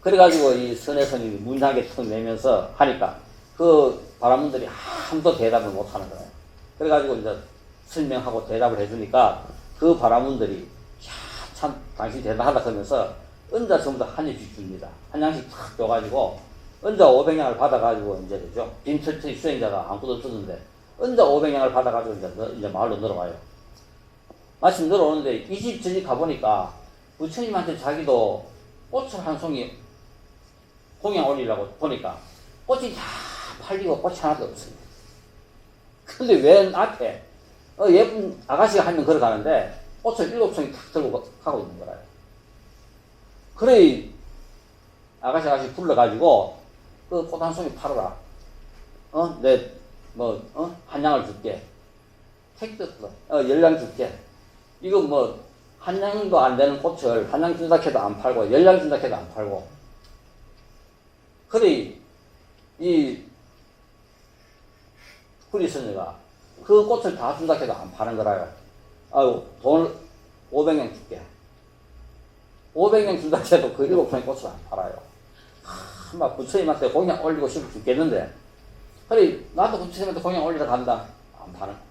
A: 그래가지고 이 선혜선이 문장하게 턱 내면서 하니까 그 바라문들이 아무도 대답을 못 하는 거예요. 그래가지고 이제 설명하고 대답을 해주니까 그 바라문들이 참 당신 대단하다 그러면서 은자 전부 다 한 입씩 줍니다. 한 양씩 탁 줘가지고 은자 500양을 받아가지고 이제 그죠? 빈털터리 수행자가 아무것도 없었는데 은자 500양을 받아가지고 이제 마을로 내려와요. 마침 내려오는데 이 집 저 집 가보니까 부처님한테 자기도 꽃을 한 송이 공양 올리려고 보니까 꽃이 다 팔리고 꽃이 하나도 없습니다. 근데 웬 앞에 예쁜 아가씨가 한 명 걸어가는데 꽃을 7송이 탁 들고 가고 있는 거라요. 그래 아가씨 불러가지고 그 꽃 한 송이 팔아라. 한 양을 줄게. 택도 10양 줄게. 이거 한 양도 안 되는 꽃을 한 양 준다 해도 안 팔고 10양 준다 해도 안 팔고 그래 이 뿌리선녀가 그 꽃을 다 준다 해도 안 파는 거라요. 아유, 돈 500냥 줄게. 500냥 준다 해도 그 7송이 꽃을 안 팔아요. 막 부처님한테 공양 올리고 싶어 죽겠는데, 그래, 나도 부처님한테 공양 올리러 간다.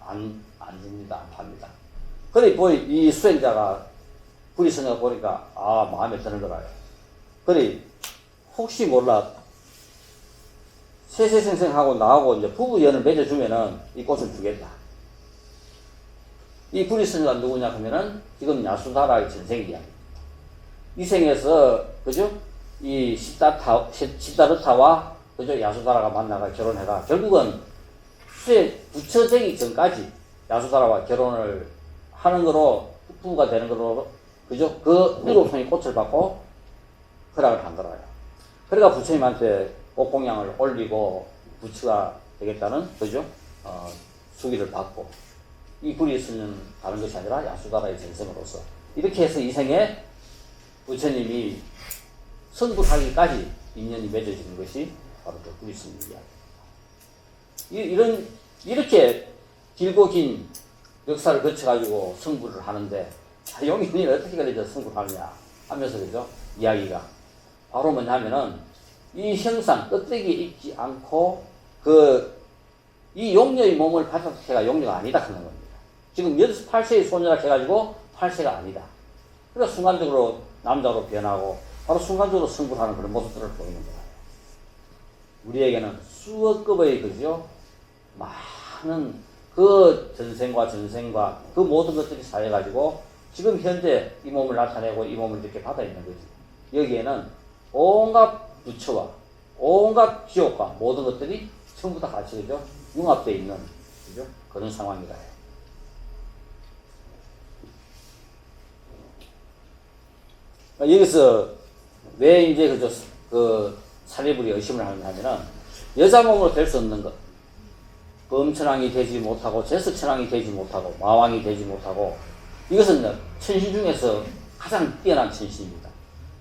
A: 안 줍니다. 안 팝니다. 그래, 이 수행자가, 불이스녀가 보니까, 마음에 드는 거라요. 그래, 혹시 몰라, 세세생생하고 나하고 이제 부부연을 맺어주면은 이 꽃을 주겠다. 이 불이스녀가 누구냐 하면은, 지금 야수다라의 전생이야. 이 생에서, 그죠? 이 시다르타와, 그죠? 야수다라가 만나가 결혼해가, 결국은 부처 되기 전까지 야수다라와 결혼을 하는 거로, 부부가 되는 거로, 그죠? 그 7송이 꽃을 받고 허락을 한 거라요. 그러니까 부처님한테 꽃공양을 올리고 부처가 되겠다는, 그죠? 수기를 받고, 이 불이스는 다른 것이 아니라 야수다라의 전생으로서, 이렇게 해서 이 생에 부처님이 성불하기까지 인연이 맺어지는 것이 바로 그 불이스님 이야기. 이렇게 길고 긴 역사를 거쳐가지고 성불을 하는데, 용인이 어떻게 그래서 성불하느냐 하면서, 그죠? 이야기가. 바로 뭐냐면은, 이 형상, 껍데기에 있지 않고, 이 용녀의 몸을 받아서가 용녀가 아니다 하는 겁니다. 지금 8세의 소녀라 해가지고 8세가 아니다. 그러니까 순간적으로 남자로 변하고, 바로 순간적으로 성불하는 그런 모습들을 보이는 거예요. 우리에게는 수억 급의, 그죠? 많은 그 전생과 그 모든 것들이 쌓여가지고, 지금 현재 이 몸을 나타내고 이 몸을 이렇게 받아 있는 거지. 여기에는 온갖 부처와 온갖 지옥과 모든 것들이 전부 다 같이, 그죠? 융합되어 있는, 그죠? 그런 상황이다. 여기서 왜 이제 그 사리불이 의심을 하냐면은, 여자 몸으로 될 수 없는 것, 범천왕이 되지 못하고 제석천왕이 되지 못하고 마왕이 되지 못하고, 이것은 천신 중에서 가장 뛰어난 천신입니다.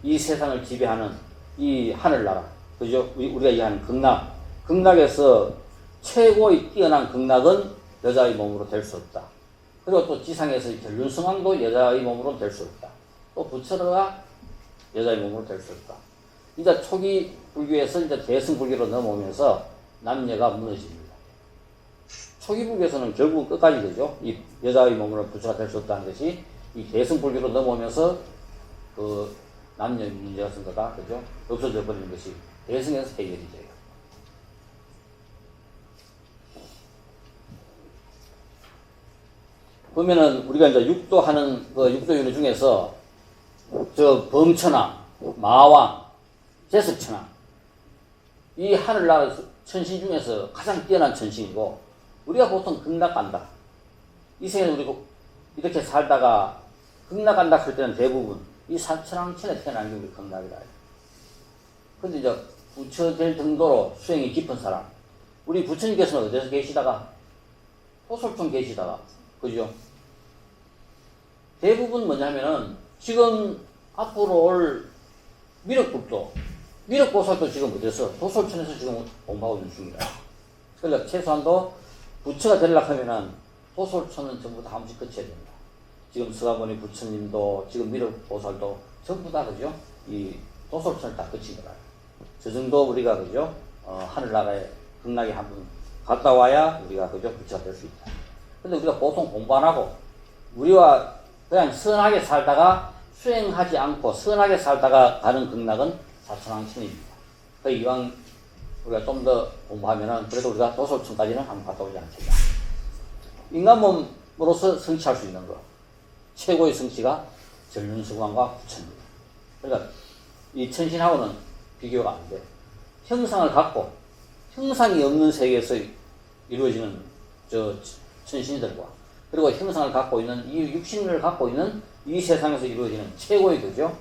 A: 이 세상을 지배하는 이 하늘나라, 그죠? 우리가 얘기하는 극락에서 최고의 뛰어난 극락은 여자의 몸으로 될 수 없다. 그리고 또 지상에서 전륜성왕도 여자의 몸으로 될 수 없다. 또 부처가 여자의 몸으로 될 수 없다. 이제 초기 불교에서 이제 대승 불교로 넘어오면서 남녀가 무너집니다. 초기 불교에서는 결국 끝까지, 그죠? 이 여자의 몸으로 부처가 될 수 없다는 것이 이 대승 불교로 넘어오면서 그 남녀 문제 같은 거가, 그죠? 없어져 버리는 것이 대승에서 해결이 돼요. 보면은 우리가 이제 육도 하는 그 육도윤회 중에서 저 범천왕, 마왕, 제석천왕, 이 하늘나라 천신 중에서 가장 뛰어난 천신이고, 우리가 보통 극락 간다. 이 생에 우리가 이렇게 살다가 극락 간다 할 때는 대부분 이 사천왕천에 태어난 게 우리 극락이다. 근데 이제 부처 될 정도로 수행이 깊은 사람, 우리 부처님께서는 어디서 계시다가? 호솔촌 계시다가, 그죠? 대부분 뭐냐면은, 지금 앞으로 올 미륵보살도 지금 어디서? 호솔촌에서 지금 공부하고 있는 중이다. 그러니까 최소한도 부처가 되려고 하면은 호솔촌은 전부 다 한 번씩 거쳐야 됩니다. 지금 서가모니 부처님도, 지금 미륵보살도 전부 다, 그죠? 이 호솔촌을 다 거친 거라. 저 정도 우리가, 그죠? 하늘나라에 극락에 한 번 갔다 와야 우리가, 그죠? 부처가 될 수 있다. 근데 우리가 보통 공부 안 하고, 우리와 그냥 선하게 살다가 수행하지 않고 선하게 살다가 가는 극락은 사천왕천입니다. 그 이왕 우리가 좀 더 공부하면은, 그래도 우리가 도솔천까지는 한번 갔다 오지 않겠냐. 인간 몸으로서 성취할 수 있는 거. 최고의 성취가 전륜성왕과 부처입니다. 그러니까 이 천신하고는 비교가 안 돼. 형상을 갖고, 형상이 없는 세계에서 이루어지는 저 천신들과, 그리고 형상을 갖고 있는, 이 육신을 갖고 있는 이 세상에서 이루어지는 최고의, 그죠?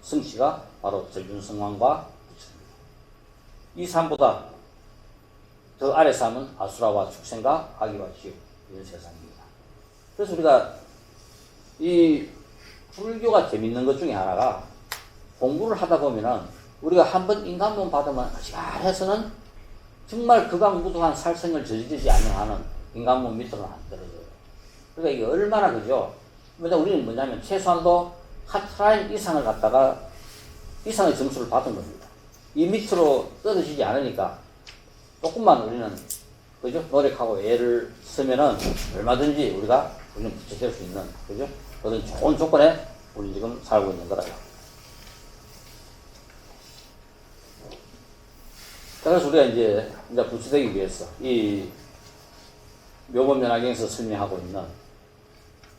A: 성취가 바로 전륜성왕과 부처입니다. 이 삶보다 더 아래 삶은 아수라와 축생과 악의와 지옥, 이런 세상입니다. 그래서 우리가 이 불교가 재밌는 것 중에 하나가, 공부를 하다 보면은 우리가 한번 인간몸 받으면 잘해서는 정말 극악무도한 살생을 저지르지 않는 한은 인간몸 밑으로는 안 떨어져요. 그러니까 이게 얼마나 그죠? 우리는 뭐냐면 최소한도 카트라인 이상을 갖다가 이상의 점수를 받은 겁니다. 이 밑으로 떨어지지 않으니까 조금만 우리는 그죠? 노력하고 애를 쓰면은 얼마든지 우리는 부채될 수 있는 그죠? 그런 좋은 조건에 우리 지금 살고 있는 거라요. 그래서 우리가 이제 부채되기 위해서 이 묘본면화경에서 설명하고 있는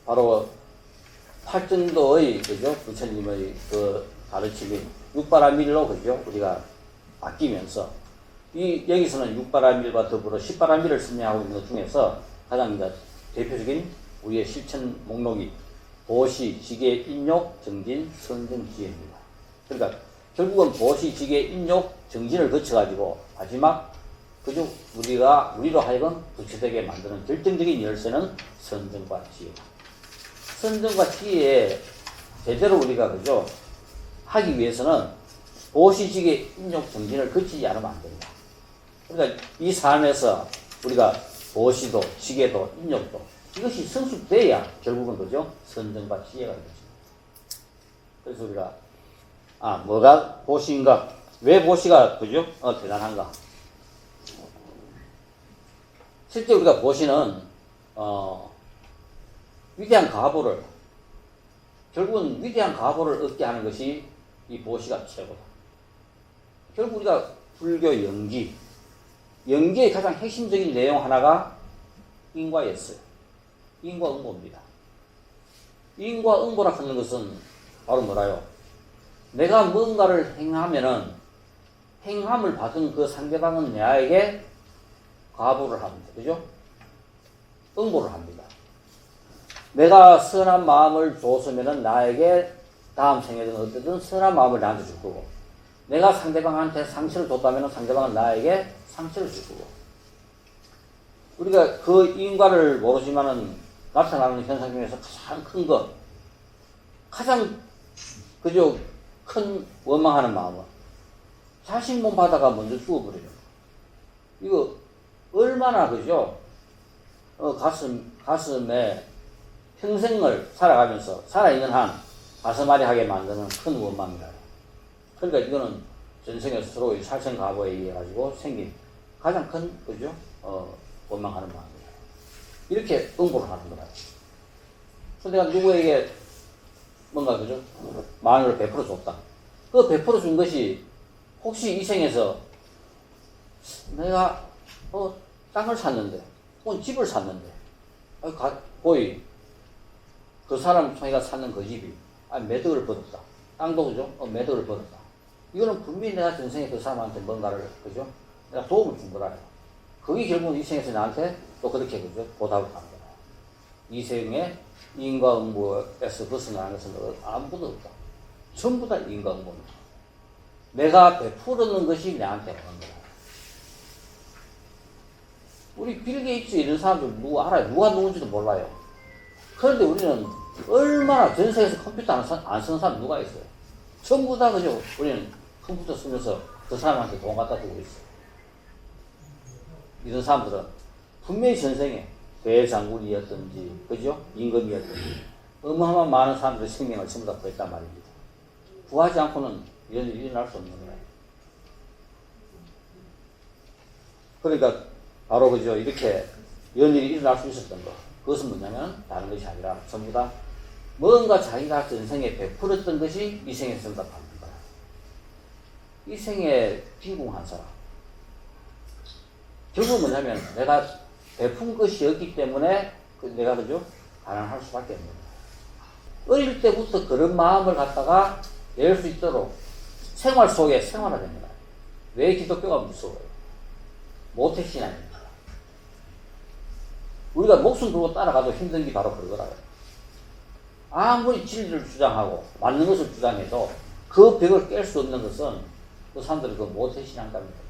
A: 바로 팔전도의 그죠? 부처님의 그 가르침이 육바라밀로 그죠? 우리가 바뀌면서 여기서는 육바라밀과 더불어 십바라밀을 설명하고 있는 것 중에서 가장 이제 대표적인 우리의 실천 목록이 보시, 지계, 인욕, 정진, 선정, 지혜입니다. 그러니까 결국은 보시, 지계, 인욕, 정진을 거쳐가지고 마지막 그죠? 우리로 하여금 부처되게 만드는 결정적인 열쇠는 선정과 지혜. 선정과 지혜에 제대로 우리가 그죠? 하기 위해서는 보시, 지계, 인욕, 정진을 거치지 않으면 안 됩니다. 그러니까 이 삶에서 우리가 보시도, 지계도, 인욕도 이것이 성숙돼야 결국은 그죠? 선정과 지혜가 되죠. 그래서 우리가 뭐가 보시인가? 왜 보시가 그죠? 대단한가? 실제 우리가 보시는 위대한 가보를 결국은 위대한 가보를 얻게 하는 것이 이 보시가 최고다. 결국 우리가 불교 연기의 가장 핵심적인 내용 하나가 인과였어요. 인과응보입니다. 인과응보라 하는 것은 바로 뭐라요? 내가 뭔가를 행하면은 행함을 받은 그 상대방은 나에게 과보를 합니다. 그죠? 응보를 합니다. 내가 선한 마음을 줬으면은 나에게 다음 생에든 어쨌든 선한 마음을 나한테 줄 거고, 내가 상대방한테 상처를 줬다면 상대방은 나에게 상처를 줄 거고. 우리가 그 인과를 모르지만은 나타나는 현상 중에서 가장 큰 거, 가장 그저 큰 원망하는 마음은 자식 몸 바다가 먼저 죽어버려요. 이거 얼마나 그죠? 가슴에 평생을 살아가면서 살아있는 한 가슴앓이 하게 만드는 큰 원망이라요. 그러니까 이거는 전생에서 서로 살생가보에 의해 가지고 생긴 가장 큰 그죠? 원망하는 마음이에요. 이렇게 응보를 하는 거라요. 그래서 내가 누구에게 뭔가 그죠? 마음을 베풀어 줬다. 그 베풀어 준 것이 혹시 이 생에서 내가 땅을 샀는데 혹은 집을 샀는데 고이 그 사람 통해가 사는 그 집이 매덕을 벌었다. 땅도 그죠? 매덕을 벌었다. 이거는 분명히 내가 전생에 그 사람한테 뭔가를 그죠? 내가 도움을 준 거라요. 그게 결국은 이 생에서 나한테 또 그렇게 그죠? 보답을 하는 거라요. 이 생에 인과응보에서 벗어나는 것은 아무것도 없다. 전부 다 인과응보입니다. 내가 베풀었는 것이 나한테 오는 거야. 우리 빌 게이츠 이런 사람들 누구 알아요? 누가 누군지도 몰라요. 그런데 우리는 얼마나 전 세계에서 컴퓨터 안 쓰는 사람 누가 있어요? 전부 다 그죠? 우리는 컴퓨터 쓰면서 그 사람한테 돈 갖다 주고 있어요. 이런 사람들은 분명히 전생에 대장군이었든지 그죠? 임금이었든지 어마어마한 많은 사람들의 생명을 전부 다 구했단 말입니다. 구하지 않고는 이런 일이 일어날 수 없는 거예요. 그러니까 바로 그죠? 이렇게 이런 일이 일어날 수 있었던 거. 그것은 뭐냐면 다른 것이 아니라 전부 다 뭔가 자기가 전생에 베풀었던 것이 이 생에서 전부 다 받는 거야. 이 생에 빈궁한 사람. 결국은 뭐냐면 내가 베푼 것이었기 때문에 내가 그죠? 가난할 수밖에 없는 거야. 어릴 때부터 그런 마음을 갖다가 낼 수 있도록 생활 속에 생활화됩니다. 왜 기독교가 무서워요? 모태신앙입니다. 우리가 목숨 걸고 따라가도 힘든 게 바로 그거라요. 아무리 진리를 주장하고 맞는 것을 주장해도 그 벽을 깰 수 없는 것은 그 사람들이 그 모태신앙가입니다.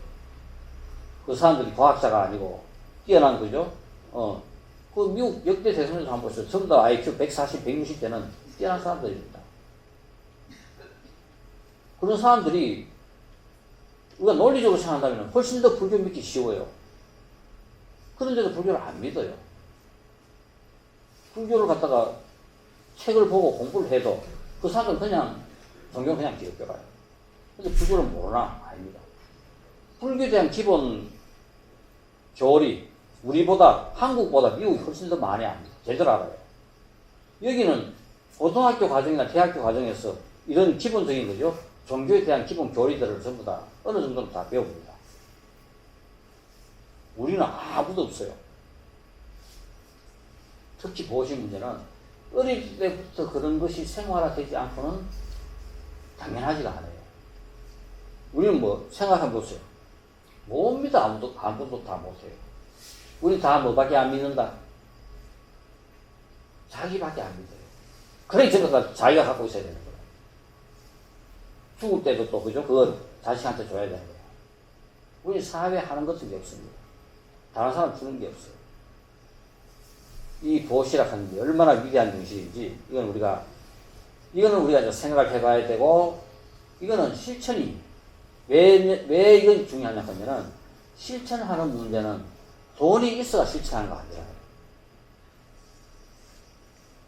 A: 그 사람들이 과학자가 아니고 뛰어난 거죠. 그 미국 역대 대통령도 한번 보세요. 전부 다 IQ 140, 160 되는 뛰어난 사람들입니다. 그런 사람들이 우리가 논리적으로 생각한다면 훨씬 더 불교 믿기 쉬워요. 그런데도 불교를 안 믿어요. 불교를 갖다가 책을 보고 공부를 해도 그 사람은 그냥 종교 그냥 기독교가요. 근데 불교를 모르나? 아닙니다. 불교에 대한 기본 교리, 우리보다, 한국보다 미국이 훨씬 더 많이 압니다. 제대로 알아요. 여기는 고등학교 과정이나 대학교 과정에서 이런 기본적인 거죠. 종교에 대한 기본 교리들을 전부 다 어느 정도는 다 배웁니다. 우리는 아무도 없어요. 특히 보호시 문제는 어릴 때부터 그런 것이 생활화되지 않고는 당연하지가 않아요. 우리는 뭐 생각해보면 보세요. 못 믿어. 아무도 다 못해요. 우리 다 뭐밖에 안 믿는다? 자기밖에 안 믿어요. 그래 전부 다 자기가 갖고 있어야 되는 거예요. 죽을 때도 또 그죠? 그걸 자식한테 줘야 되는 거예요. 우리 사회에 하는 것들이 없습니다. 다른 사람 주는 게 없어요. 이 보시락 하는 게 얼마나 위대한 정신인지 이거는 우리가 이제 생각을 해봐야 되고, 이거는 실천이 왜 이건 중요하냐 하면은 실천하는 문제는 돈이 있어야 실천하는 거 아니에요.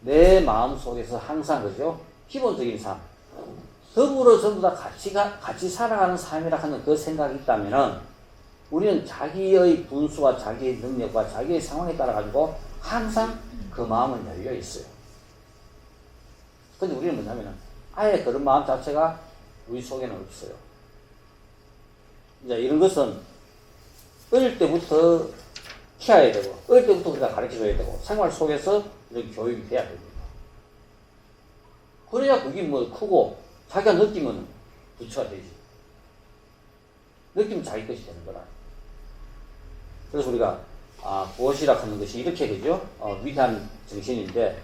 A: 내 마음 속에서 항상 그죠? 기본적인 삶, 더불어 전부 다 같이 살아가는 삶이라 하는 그 생각이 있다면은 우리는 자기의 분수와 자기의 능력과 자기의 상황에 따라 가지고 항상 그 마음은 열려 있어요. 근데 우리는 뭐냐면은 아예 그런 마음 자체가 우리 속에는 없어요. 이제 이런 것은 어릴 때부터 키워야 되고, 어릴 때부터 우리가 가르쳐줘야 되고, 생활 속에서 이런 교육이 돼야 됩니다. 그래야 그게 뭐 크고, 자기가 느끼면 부처가 되지. 느끼면 자기 것이 되는 거라. 그래서 우리가, 무엇이라 하는 것이 이렇게 되죠? 위대한 정신인데,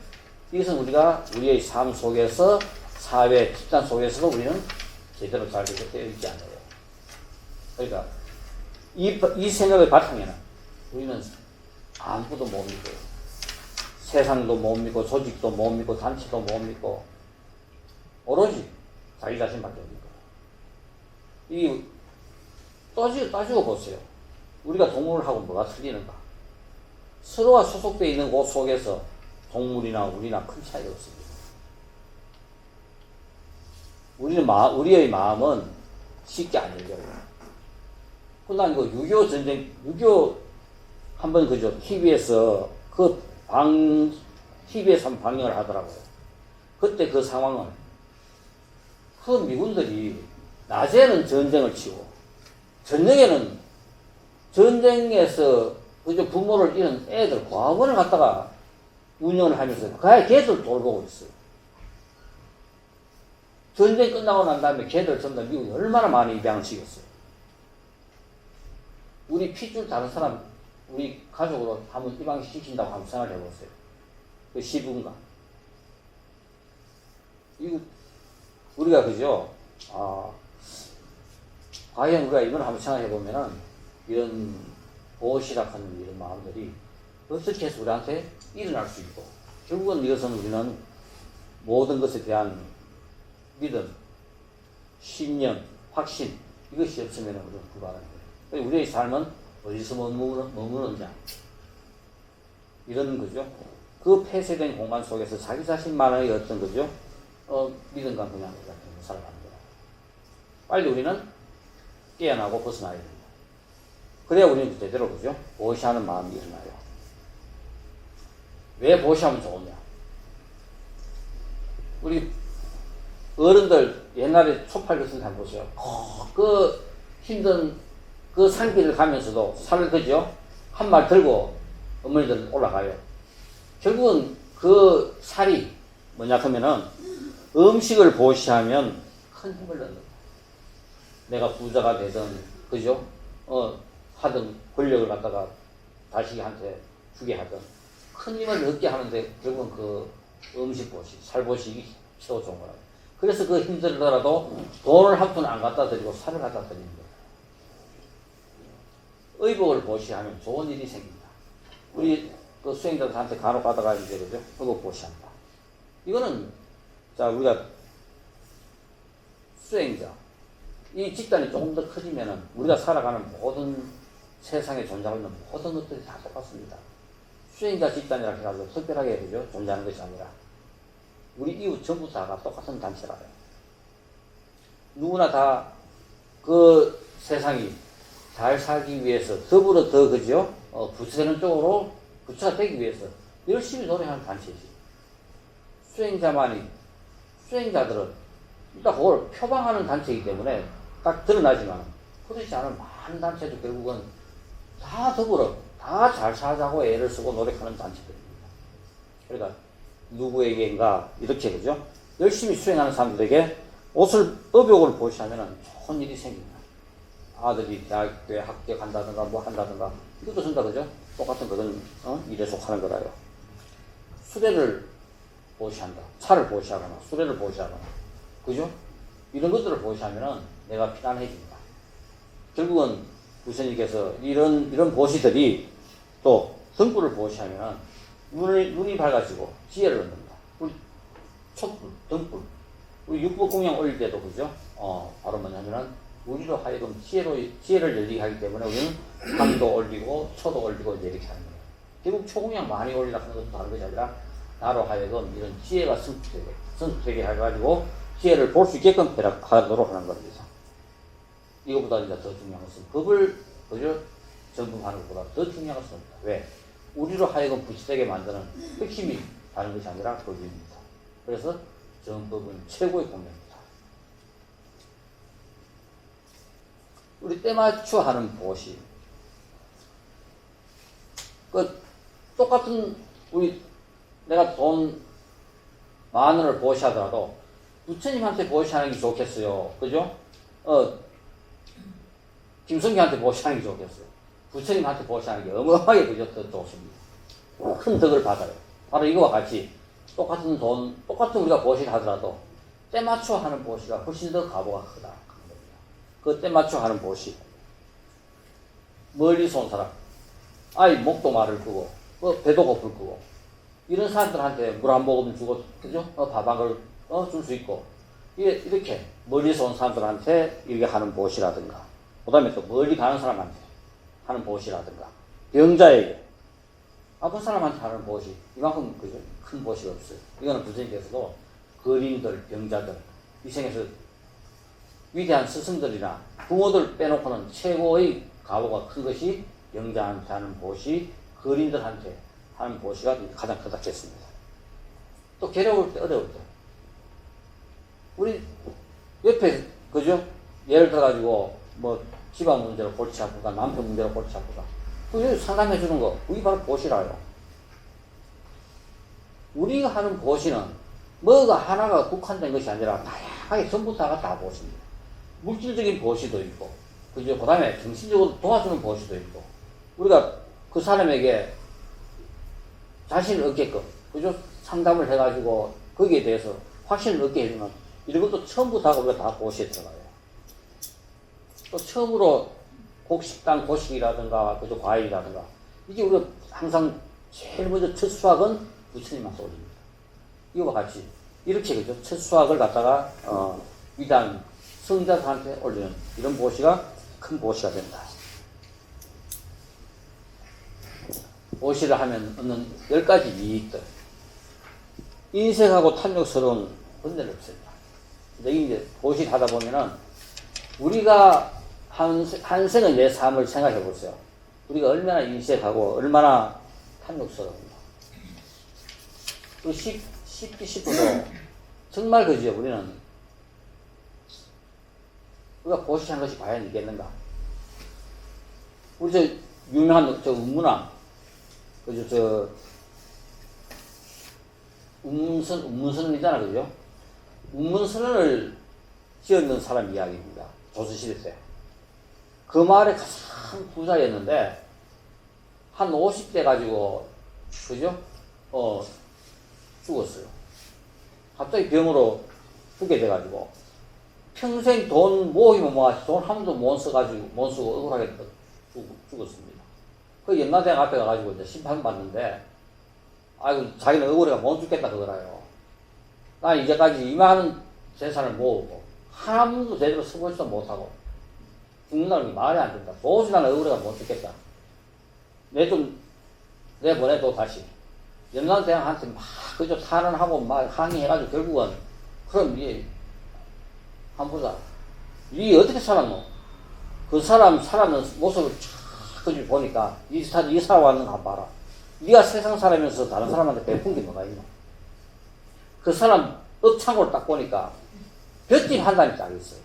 A: 이것은 우리가 우리의 삶 속에서, 사회, 집단 속에서도 우리는 제대로 잘 되어 있지 않아요. 그러니까, 이 생각의 바탕에는 우리는 아무것도 못 믿어요. 세상도 못 믿고, 조직도 못 믿고, 단체도 못 믿고, 오로지 자기 자신밖에 없는 거예요. 따지고 보세요. 우리가 동물하고 뭐가 틀리는가? 서로가 소속되어 있는 곳 속에서 동물이나 우리나 큰 차이가 없습니다. 우리의 마음은 쉽게 안 열려요. 난 이거 6.25 전쟁, 6.25 한번 그죠? TV에서 TV에서 한번 방영을 하더라고요. 그때 그 상황은 그 미군들이 낮에는 전쟁을 치고, 저녁에는 전쟁에서 그저 부모를 잃은 애들 과학원을 갖다가 운영을 하면서 그 아이 걔들 돌보고 있어요. 전쟁 끝나고 난 다음에 걔들 전부 다 미국이 얼마나 많이 입양을 시켰어요. 우리 핏줄 다른 사람, 우리 가족으로 한번 입양시킨다고 한번 생각을 해보세요. 그 시부인가? 이거, 우리가 그죠? 과연 우리가 이걸 한번 생각해보면은, 이런 보호시락하는 이런 마음들이 어떻게 해서 우리한테 일어날 수 있고, 결국은 이것은 우리는 모든 것에 대한 믿음, 신념, 확신, 이것이 없으면 우리는 불가능해요. 우리의 삶은 어디서 머무르느냐. 이런 거죠. 그 폐쇄된 공간 속에서 자기 자신만의 어떤 거죠. 믿음과 그냥 살아가는 거야. 빨리 우리는 깨어나고 벗어나야 됩니다. 그래야 우리는 제대로 그죠. 보시하는 마음이 일어나요. 왜 보시하면 좋으냐. 우리 어른들 옛날에 초팔 같은 거 한번 보세요. 그 힘든 그 산길을 가면서도 살을 그죠? 한 말 들고 어머니들 올라가요. 결국은 그 살이 뭐냐 하면은 음식을 보시하면 큰 힘을 얻는 거예요. 내가 부자가 되든 그죠? 하든 권력을 갖다가 자식한테 주게 하든 큰 힘을 얻게 하는데 결국은 그 음식 보시, 살 보시기 최고 좋은 거라고. 그래서 그 힘들더라도 돈을 한 푼 안 갖다 드리고 살을 갖다 드리는 거예요. 의복을 보시하면 좋은 일이 생깁니다. 우리 그 수행자들한테 간혹 가다가 이제 그죠? 의복 보시한다. 이거는 자 우리가 수행자 이 집단이 조금 더 커지면은 우리가 살아가는 모든 세상에 존재하고 있는 모든 것들이 다 똑같습니다. 수행자 집단이라 해가지고 특별하게 그죠? 존재하는 것이 아니라 우리 이웃 전부 다가 똑같은 단체라요. 누구나 다 그 세상이 잘 살기 위해서 더불어 더 그죠? 부처되는 쪽으로 부처가 되기 위해서 열심히 노력하는 단체지. 수행자들은 일단 그걸 표방하는 단체이기 때문에 딱 드러나지만 그렇지 않은 많은 단체도 결국은 다 더불어 다 잘 살자고 애를 쓰고 노력하는 단체들입니다. 그러니까 누구에게인가 이렇게 그죠? 열심히 수행하는 사람들에게 업욕을 보시하면 좋은 일이 생깁니다. 아들이 대학교에 합격한다든가 뭐 한다든가 이것도 준다 그죠? 똑같은 그런 일에 속하는 거라요. 수레를 보시한다. 차를 보시하거나 수레를 보시하거나 그죠? 이런 것들을 보시하면은 내가 피난해집니다. 결국은 부처님께서 이런 보시들이 또 등불을 보시하면은 눈이 밝아지고 지혜를 얻는다. 우리 촛불, 등불, 우리 육법공양 올릴 때도 그죠? 바로 뭐냐면은 우리로 하여금 지혜를 열리게 하기 때문에 우리는 향도 올리고 초도 올리고 이제 이렇게 하는 거예요. 결국 초공양 많이 올리라 하는 것도 다른 것이 아니라 나로 하여금 이런 지혜가 성숙되게 해가지고 지혜를 볼 수 있게끔 하도록 하는 겁니다. 이것보다 이제 더 중요한 것은 법을 그저 전공하는 것보다 더 중요한 것은 없다. 왜? 우리로 하여금 부치되게 만드는 핵심이 다른 것이 아니라 법입니다. 그래서 정법은 최고의 공명입니다. 우리 때맞춰 하는 보시. 똑같은 내가 돈 10,000원을 보시하더라도 부처님한테 보시하는 게 좋겠어요. 그죠? 김성기한테 보시하는 게 좋겠어요. 부처님한테 보시하는 게 어마어마하게 그죠? 더 좋습니다. 큰 덕을 받아요. 바로 이거와 같이 똑같은 우리가 보시를 하더라도 때맞춰 하는 보시가 훨씬 더 가보가 크다. 그 때맞춰 하는 보시. 멀리서 온 사람. 목도 마를 끄고, 배도 고플 끄고. 이런 사람들한테 물 한 모금 주고, 그죠? 밥 한 그릇, 줄 수 있고. 이렇게 멀리서 온 사람들한테 이렇게 하는 보시라든가. 그 다음에 또 멀리 가는 사람한테 하는 보시라든가. 병자에게. 아픈 사람한테 하는 보시. 이만큼, 그죠? 큰 보시가 없어요. 이거는 부처님께서도 거린들, 병자들, 이 생에서 위대한 스승들이나 부모들 빼놓고는 최고의 가보가 큰 것이 영자한테 하는 보시, 거린들한테 하는 보시가 가장 크다 했습니다. 또 괴로울 때, 어려울 때. 우리 옆에, 그죠? 예를 들어가지고, 집안 문제로 골치 아프다, 남편 문제로 골치 아프다. 그 상담해 주는 거, 그게 바로 보시라요. 우리가 하는 보시는 뭐가 하나가 국한된 것이 아니라 다양하게 전부 다 보십니다. 물질적인 보시도 있고, 그죠? 그 다음에 정신적으로 도와주는 보시도 있고, 우리가 그 사람에게 자신을 얻게끔, 그죠? 상담을 해가지고, 거기에 대해서 확신을 얻게 해주는, 이런 것도 처음부터 하고 우리가 다 보시에 들어가요. 또 처음으로 곡식당 고식이라든가, 그죠? 과일이라든가, 이게 우리가 항상 제일 먼저 첫 수확은 부처님한테 올립니다. 이거와 같이, 이렇게, 그죠? 첫 수확을 갖다가, 위대한 성자한테 올리는 이런 보시가 큰 보시가 된다. 보시를 하면 얻는 10가지 이익들. 인색하고 탐욕스러운 번뇌를 없습니다. 이제 보시를 하다 보면은 우리가 한 생의 내 삶을 생각해 보세요. 우리가 얼마나 인색하고 얼마나 탐욕스러운가. 쉽게 싶어도 정말 그죠. 우리가 보시하는 것이 과연 있겠는가? 우리 유명한 운문왕, 그죠? 운문선언이잖아, 그죠? 운문선언을 지었는 사람 이야기입니다. 조선시대 때. 그 마을에 가장 부자였는데, 한 50대 가지고, 그죠? 죽었어요. 갑자기 병으로 죽게 돼가지고, 평생 돈 모으기만 모아서 돈 한 번도 못 쓰고 억울하게 죽었습니다. 그 연나대학 앞에 가가지고 이제 심판 받는데, 자기는 억울해가 못 죽겠다 그러라요. 나 이제까지 이만한 재산을 모으고, 한 번도 제대로 써보지도 못하고, 죽는다는 게 말이 안 된다. 도저히 나는 억울해가 못 죽겠다. 내보내도 다시. 연남대왕한테 막, 그저 탄원하고 막 항의해가지고 결국은, 그럼 한번 보자. 이 어떻게 살았노? 그 사람 살았는 모습을 촥 보니까, 이 사람 왔는 거 한번 봐라. 네가 세상 살아면서 다른 사람한테 베푼 게 뭐가 있노? 그 사람 업창고를 딱 보니까, 볏집 한단이 딱 있어요.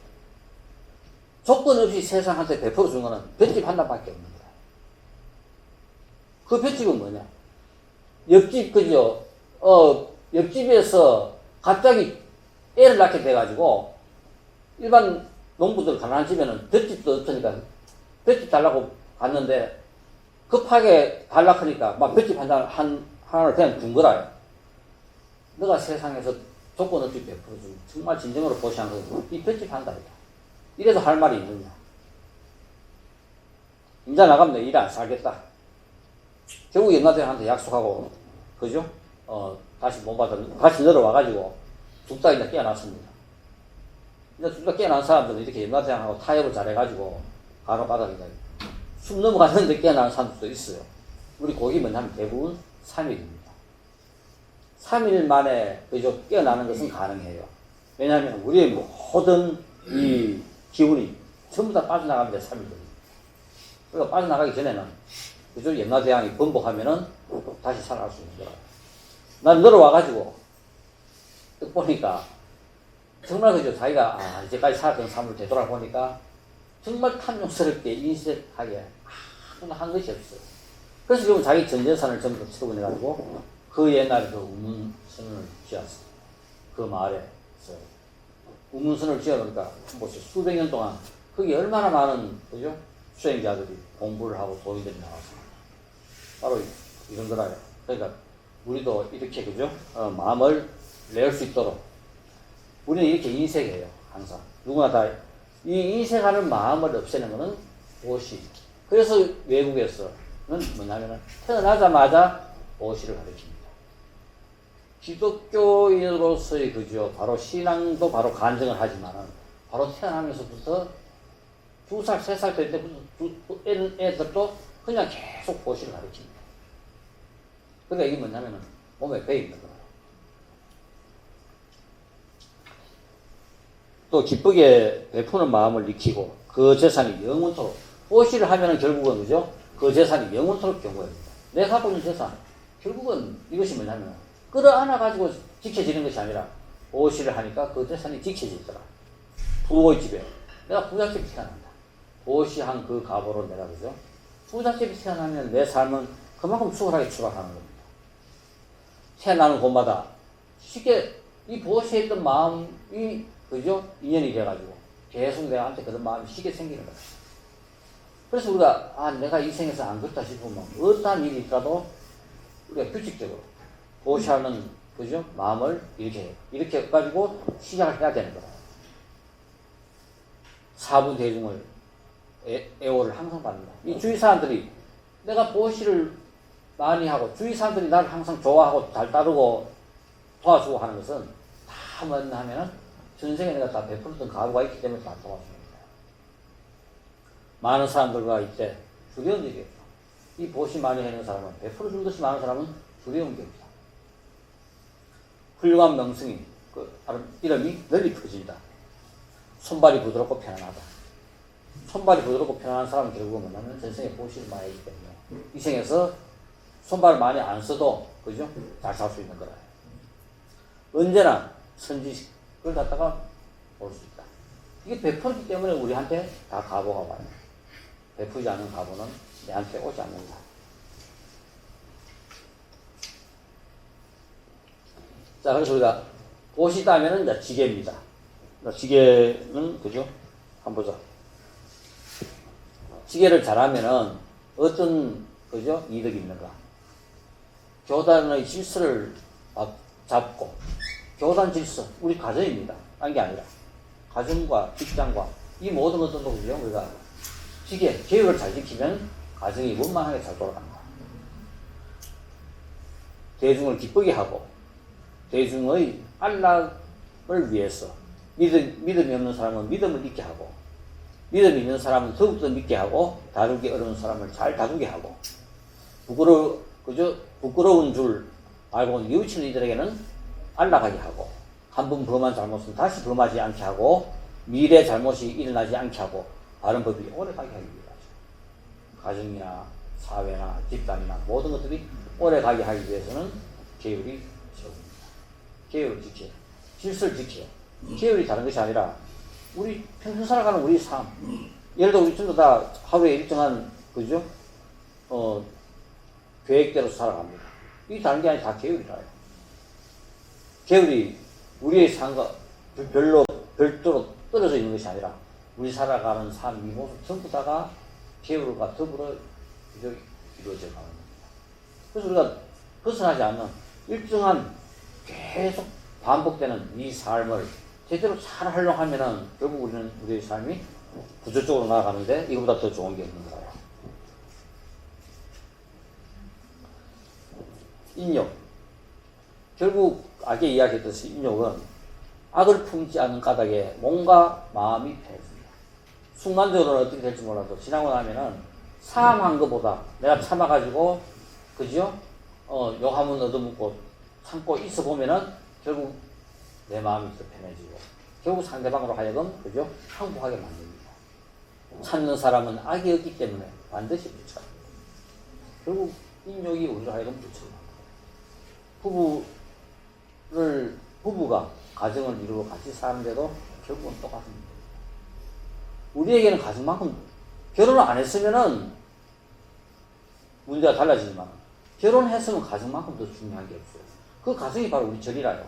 A: 조건 없이 세상한테 베풀어 준 거는 볏집 한단밖에 없는 거야. 그 볏집은 뭐냐? 옆집, 그죠? 옆집에서 갑자기 애를 낳게 돼가지고, 일반 농부들 가난한 집에는 볏집도 없으니까, 볏집 달라고 갔는데, 급하게 달라고 하니까, 막 볏집 하나를 그냥 준 거라요. 너가 세상에서 조건 없이 베풀어 준, 정말 진정으로 보시한 거고, 이 볏집 한다니까. 이래도 할 말이 있느냐? 인자 나가면 일 안 살겠다. 결국 연마대한테 약속하고, 그죠? 다시 못 받아, 다시 내려와가지고, 두 달 이제 깨어났습니다. 이제 두 달 깨어난 사람들은 이렇게 연마대하고 타협을 잘해가지고, 간혹가다가 숨 넘어갔는데 깨어나는 사람들도 있어요. 우리 고기 뭐냐면 대부분 3일입니다. 3일 만에, 그죠? 깨어나는 것은 가능해요. 왜냐하면 우리의 모든 이 기운이 전부 다 빠져나갑니다. 3일들. 그러니까 빠져나가기 전에는 그죠? 염라대왕이 번복하면은 다시 살아갈 수 있는 거라. 난 늘어와가지고 딱 보니까 정말 그죠? 자기가 이제까지 살았던 삶을 되돌아보니까 정말 탐욕스럽게 인색하게 아무나 한 것이 없어요. 그래서 지금 자기 전 재산을 전부 처분해가지고 그 옛날에 그 우문선을 지었어요. 그 마을에. 우문선을 지어놓으니까 보세요. 수백 년 동안 거기 얼마나 많은 그죠? 수행자들이 공부를 하고 도인들이 나와서 바로 이런 거라요. 그러니까 우리도 이렇게 그죠? 마음을 낼 수 있도록 우리는 이렇게 인색해요. 항상 누구나 다 이 인색하는 마음을 없애는 것은 보시. 그래서 외국에서는 뭐냐면은 태어나자마자 보시를 가르칩니다. 기독교인으로서의 그죠. 바로 신앙도 바로 간증을 하지만은 바로 태어나면서부터 2살, 3살 될 때부터 애들도 그냥 계속 보시를 가르칩니다. 그러니까 이게 뭐냐면은 몸에 배 있는 거예요. 또 기쁘게 베푸는 마음을 익히고 그 재산이 영원토록 보시를 하면은 결국은 그죠? 그 재산이 영원토록 경고합니다. 내가 갖고 있는 재산 결국은 이것이 뭐냐면 끌어안아가지고 지켜지는 것이 아니라 보시를 하니까 그 재산이 지켜지더라. 부모의 집에 내가 부잣집에 태어난다. 보시한 그 가보로 내가 그죠? 부잣집에 태어나면 내 삶은 그만큼 수월하게 출발하는 겁니다. 태어나는 곳마다 쉽게 이 보시에 있던 마음이 그죠? 인연이 돼가지고 계속 내한테 그런 마음이 쉽게 생기는 거야. 그래서 우리가 내가 이 생에서 안 그렇다 싶으면 어떠한 일이 있더라도 우리가 규칙적으로 보시하는 그죠? 마음을 이렇게 가지고 시작을 해야 되는 거야. 사부 대중을 애호를 항상 받는다. 이 주위 사람들이 내가 보시를 많이 하고 주위 사람들이 나를 항상 좋아하고 잘 따르고 도와주고 하는 것은 다 뭐냐 하면은 전생에 내가 다 베풀었던 가부가 있기 때문에 다 도와줍니다. 많은 사람들과 이때 두려운 일이 없다. 이 보시 많이 하는 사람은 베풀어준 것이 많은 사람은 두려운 게 없다. 훌륭한 명성이 그 이름이 널리 퍼진다. 손발이 부드럽고 편안하다. 손발이 부드럽고 편안한 사람은 결국은 뭐냐면 전생에 보시를 많이 하기 때문에 이 생에서 손발을 많이 안 써도 그죠? 잘 살 수 있는 거라. 언제나 선지식을 갖다가 볼 수 있다. 이게 베풀기 때문에 우리한테 다 가보가 와요. 베풀지 않은 가보는 내한테 오지 않는다. 자, 그래서 우리가 보시다 하면은 이제 지게입니다. 지게는 그죠? 한번 보자. 지게를 잘하면은 어떤 그죠? 이득이 있는가? 교단의 질서를 잡고 교단 질서, 우리 가정입니다. 딴 게 아니라 가정과 직장과 이 모든 어떤 거죠? 우리가 지게, 계획을 잘 지키면 가정이 원만하게 잘 돌아간다. 대중을 기쁘게 하고 대중의 안락을 위해서 믿음이 없는 사람은 믿음을 있게 하고 믿음이 있는 사람은 더욱더 믿게 하고 다루기 어려운 사람을 잘 다루게 하고 그저 부끄러운 줄 알고 뉘우치는 이들에게는 안락하게 하고, 한 번 범한 잘못은 다시 범하지 않게 하고, 미래 잘못이 일어나지 않게 하고, 바른 법이 오래가게 하기 위해서 가정이나 사회나 집단이나 모든 것들이 오래가게 하기 위해서는 계율이 최고입니다. 계율을 지켜요. 질서를 지켜요. 계율이 다른 것이 아니라 우리 평생 살아가는 우리 삶, 예를 들어 우리 전부 다 하루에 일정한 그죠? 계획대로 살아갑니다. 이게 다른 게 아니라 다 계율이라요. 계율이 우리의 삶과 별도로 떨어져 있는 것이 아니라 우리 살아가는 삶, 이 모습 전부 다가 계율과 더불어 이루어져 가는 겁니다. 그래서 우리가 벗어나지 않는 일정한 계속 반복되는 이 삶을 제대로 잘 활용하면은 결국 우리는 우리의 삶이 구조적으로 나아가는데 이거보다 더 좋은 게 없는 거예요. 인욕. 결국 아까 이야기했듯이 인욕은 악을 품지 않는 까닭에 몸과 마음이 패했습니다. 순간적으로는 어떻게 될지 몰라도 지나고 나면은 사함한 것보다 내가 참아가지고 그죠? 욕하면 얻어먹고 참고 있어 보면은 결국 내 마음이 더 편해지고 결국 상대방으로 하여금 그죠? 항복하게 만듭니다. 찾는 사람은 악이 없기 때문에 반드시 부처. 결국 인욕이 우리로 하여금 부처입니다. 부부가 가정을 이루고 같이 사는데도 결국은 똑같습니다. 우리에게는 가정만큼 결혼을 안 했으면은 문제가 달라지지만 결혼했으면 가정만큼 더 중요한 게 없어요. 그 가정이 바로 우리 절이라요.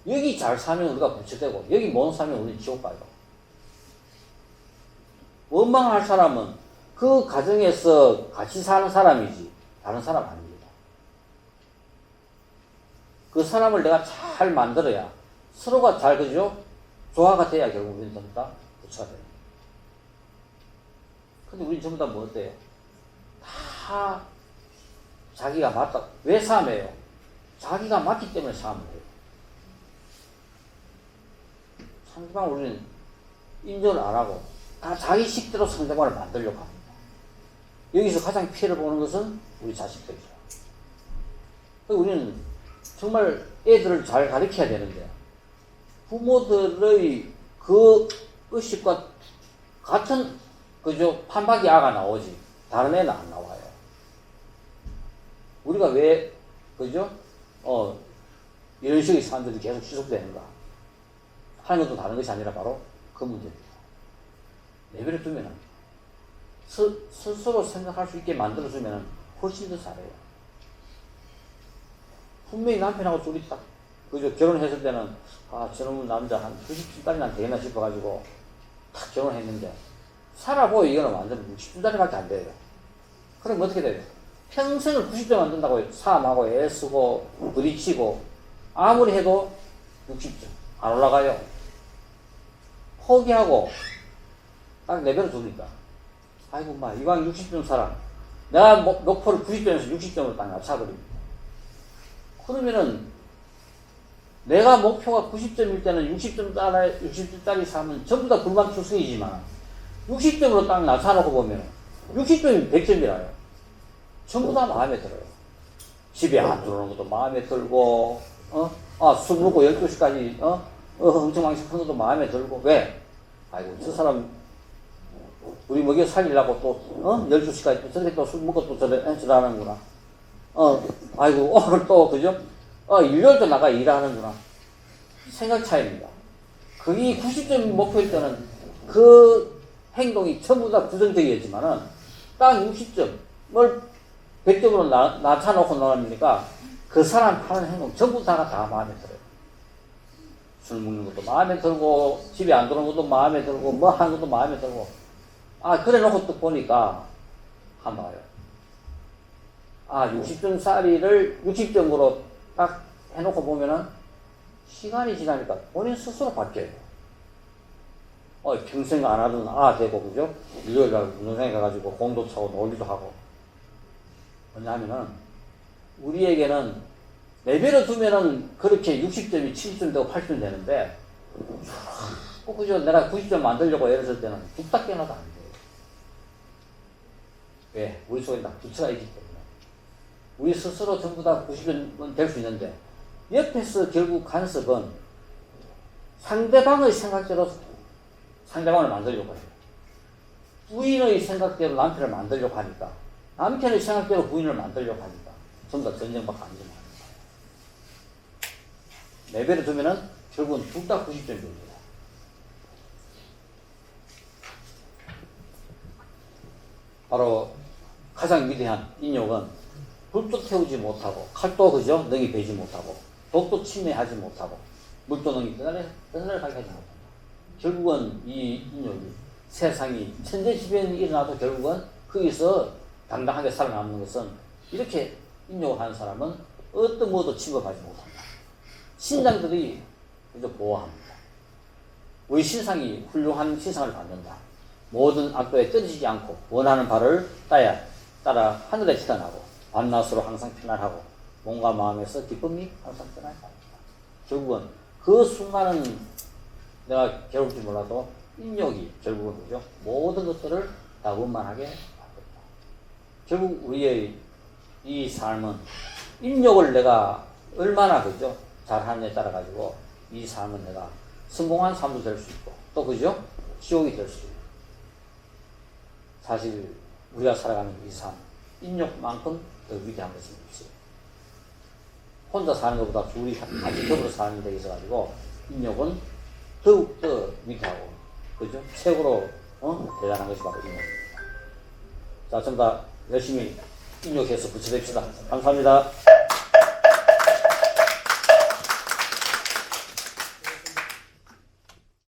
A: 여기 잘 사면 우리가 부처되고 여기 못 사면 우리 지옥 가요. 원망할 사람은 그 가정에서 같이 사는 사람이지 다른 사람 아닙니다. 그 사람을 내가 잘 만들어야 서로가 잘 그죠? 조화가 돼야 결국 우리는 전부 다 부처가 돼요. 근데 우리는 전부 다 뭐 어때요? 다 자기가 맞다. 왜 싸움해요? 자기가 맞기 때문에 싸움을 해요. 상대방을 우리는 인정을 안 하고 다 자기 식대로 상대방을 만들려고 합니다. 여기서 가장 피해를 보는 것은 우리 자식들이죠. 우리는 정말 애들을 잘 가르쳐야 되는데 부모들의 그 의식과 같은 그죠 판박이 아가 나오지 다른 애는 안 나와요. 우리가 왜 그죠 이런 식의 사람들이 계속 지속되는가 하는 것도 다른 것이 아니라 바로 그 문제입니다. 내버려 두면은 스스로 생각할 수 있게 만들어주면은 훨씬 더 잘해요. 분명히 남편하고 둘이 딱, 그죠, 결혼했을 때는, 저놈은 남자 한 90살이나 되겠나 싶어가지고, 딱 결혼했는데, 살아보여 이거는 완전 60살밖에 안 돼요. 그럼 어떻게 돼요? 평생을 90대 만든다고 사람하고 애쓰고, 부딪히고, 아무리 해도 60점. 안 올라가요. 포기하고, 딱 내버려 두니까. 아이고, 이왕 60점 살아. 내가 목표를 90점에서 60점으로 딱 낮춰버립니다. 그러면은 내가 목표가 90점일 때는 60점짜리 사면 전부 다 불만투성이지만 60점으로 딱 낮춰놓고 보면 60점이면 100점이라요. 전부 다 마음에 들어요. 집에 안 들어오는 것도 마음에 들고 술 먹고 12시까지 흥청망청 하는 것도 마음에 들고 왜? 아이고 저 사람 우리 먹여 살리려고 또 12시까지 또 저렇게 또 술 먹고 또 저러는구나. 아이고, 오늘 또, 그죠? 일요일도 나가 일하는구나. 생각 차이입니다. 그게 90점 목표일 때는 그 행동이 전부 다 부정적이었지만은, 딱 60점을 100점으로 낮춰놓고 나오니까 그 사람 하는 행동 전부 다 마음에 들어요. 술 먹는 것도 마음에 들고, 집에 안 들어오는 것도 마음에 들고, 뭐 하는 것도 마음에 들고. 그래 놓고 또 보니까, 한번 봐요. 60점짜리를 60점으로 딱 해놓고 보면은 시간이 지나니까 본인 스스로 바뀌어요. 평생 안 하던 되고, 그죠? 일요일날 운동장에 가가지고 공도 차고 놀기도 하고. 왜냐하면은 우리에게는 내버려 두면은 그렇게 60점이 70점 되고 80점 되는데, 그죠? 내가 90점 만들려고 애를 쓸 때는 뚝딱 깨어나도 안 돼요. 왜? 우리 속에 다 부처가 있기 때문에. 우리 스스로 전부 다 90은 될 수 있는데 옆에서 결국 간섭은 상대방의 생각대로 상대방을 만들려고 해요. 부인의 생각대로 남편을 만들려고 하니까 남편의 생각대로 부인을 만들려고 하니까 전부 다 전쟁밖에 안 되는 거예요. 레벨을 두면은 결국은 둘 다 90점이 됩니다. 바로 가장 위대한 인욕은 불도 태우지 못하고 칼도 그죠? 능히 베지 못하고 독도 침해하지 못하고 물도 능히 떠나가게 하지 못한다. 결국은 이 인욕이 세상이 천재지변이 일어나도 결국은 거기서 당당하게 살아남는 것은 이렇게 인욕을 하는 사람은 어떤 모도 침범하지 못한다. 신장들이 그저 보호합니다. 우리 신상이 훌륭한 신상을 받는다. 모든 악도에 떨어지지 않고 원하는 바를 따라 하늘에 태어나고 밤낮으로 항상 편안하고 몸과 마음에서 기쁨이 항상 떠날 겁니다. 결국은 그 순간은 내가 괴롭지 몰라도 인욕이 결국은 뭐죠? 모든 것들을 다 원만하게 만든다. 결국 우리의 이 삶은 인욕을 내가 얼마나 그죠? 잘하느냐에 따라 가지고 이 삶은 내가 성공한 삶도 될 수 있고 또 그죠? 지옥이 될 수 있고 사실 우리가 살아가는 이 삶 인욕만큼 더 위대한 것은 없어요. 혼자 사는 것보다 둘이 같이 더불어 사는 데 있어 가지고 인욕은 더욱더 위대하고 그죠? 최고로 대단한 것이 바로 인욕입니다. 자, 전부 다 열심히 인욕해서 붙여냅시다. 감사합니다.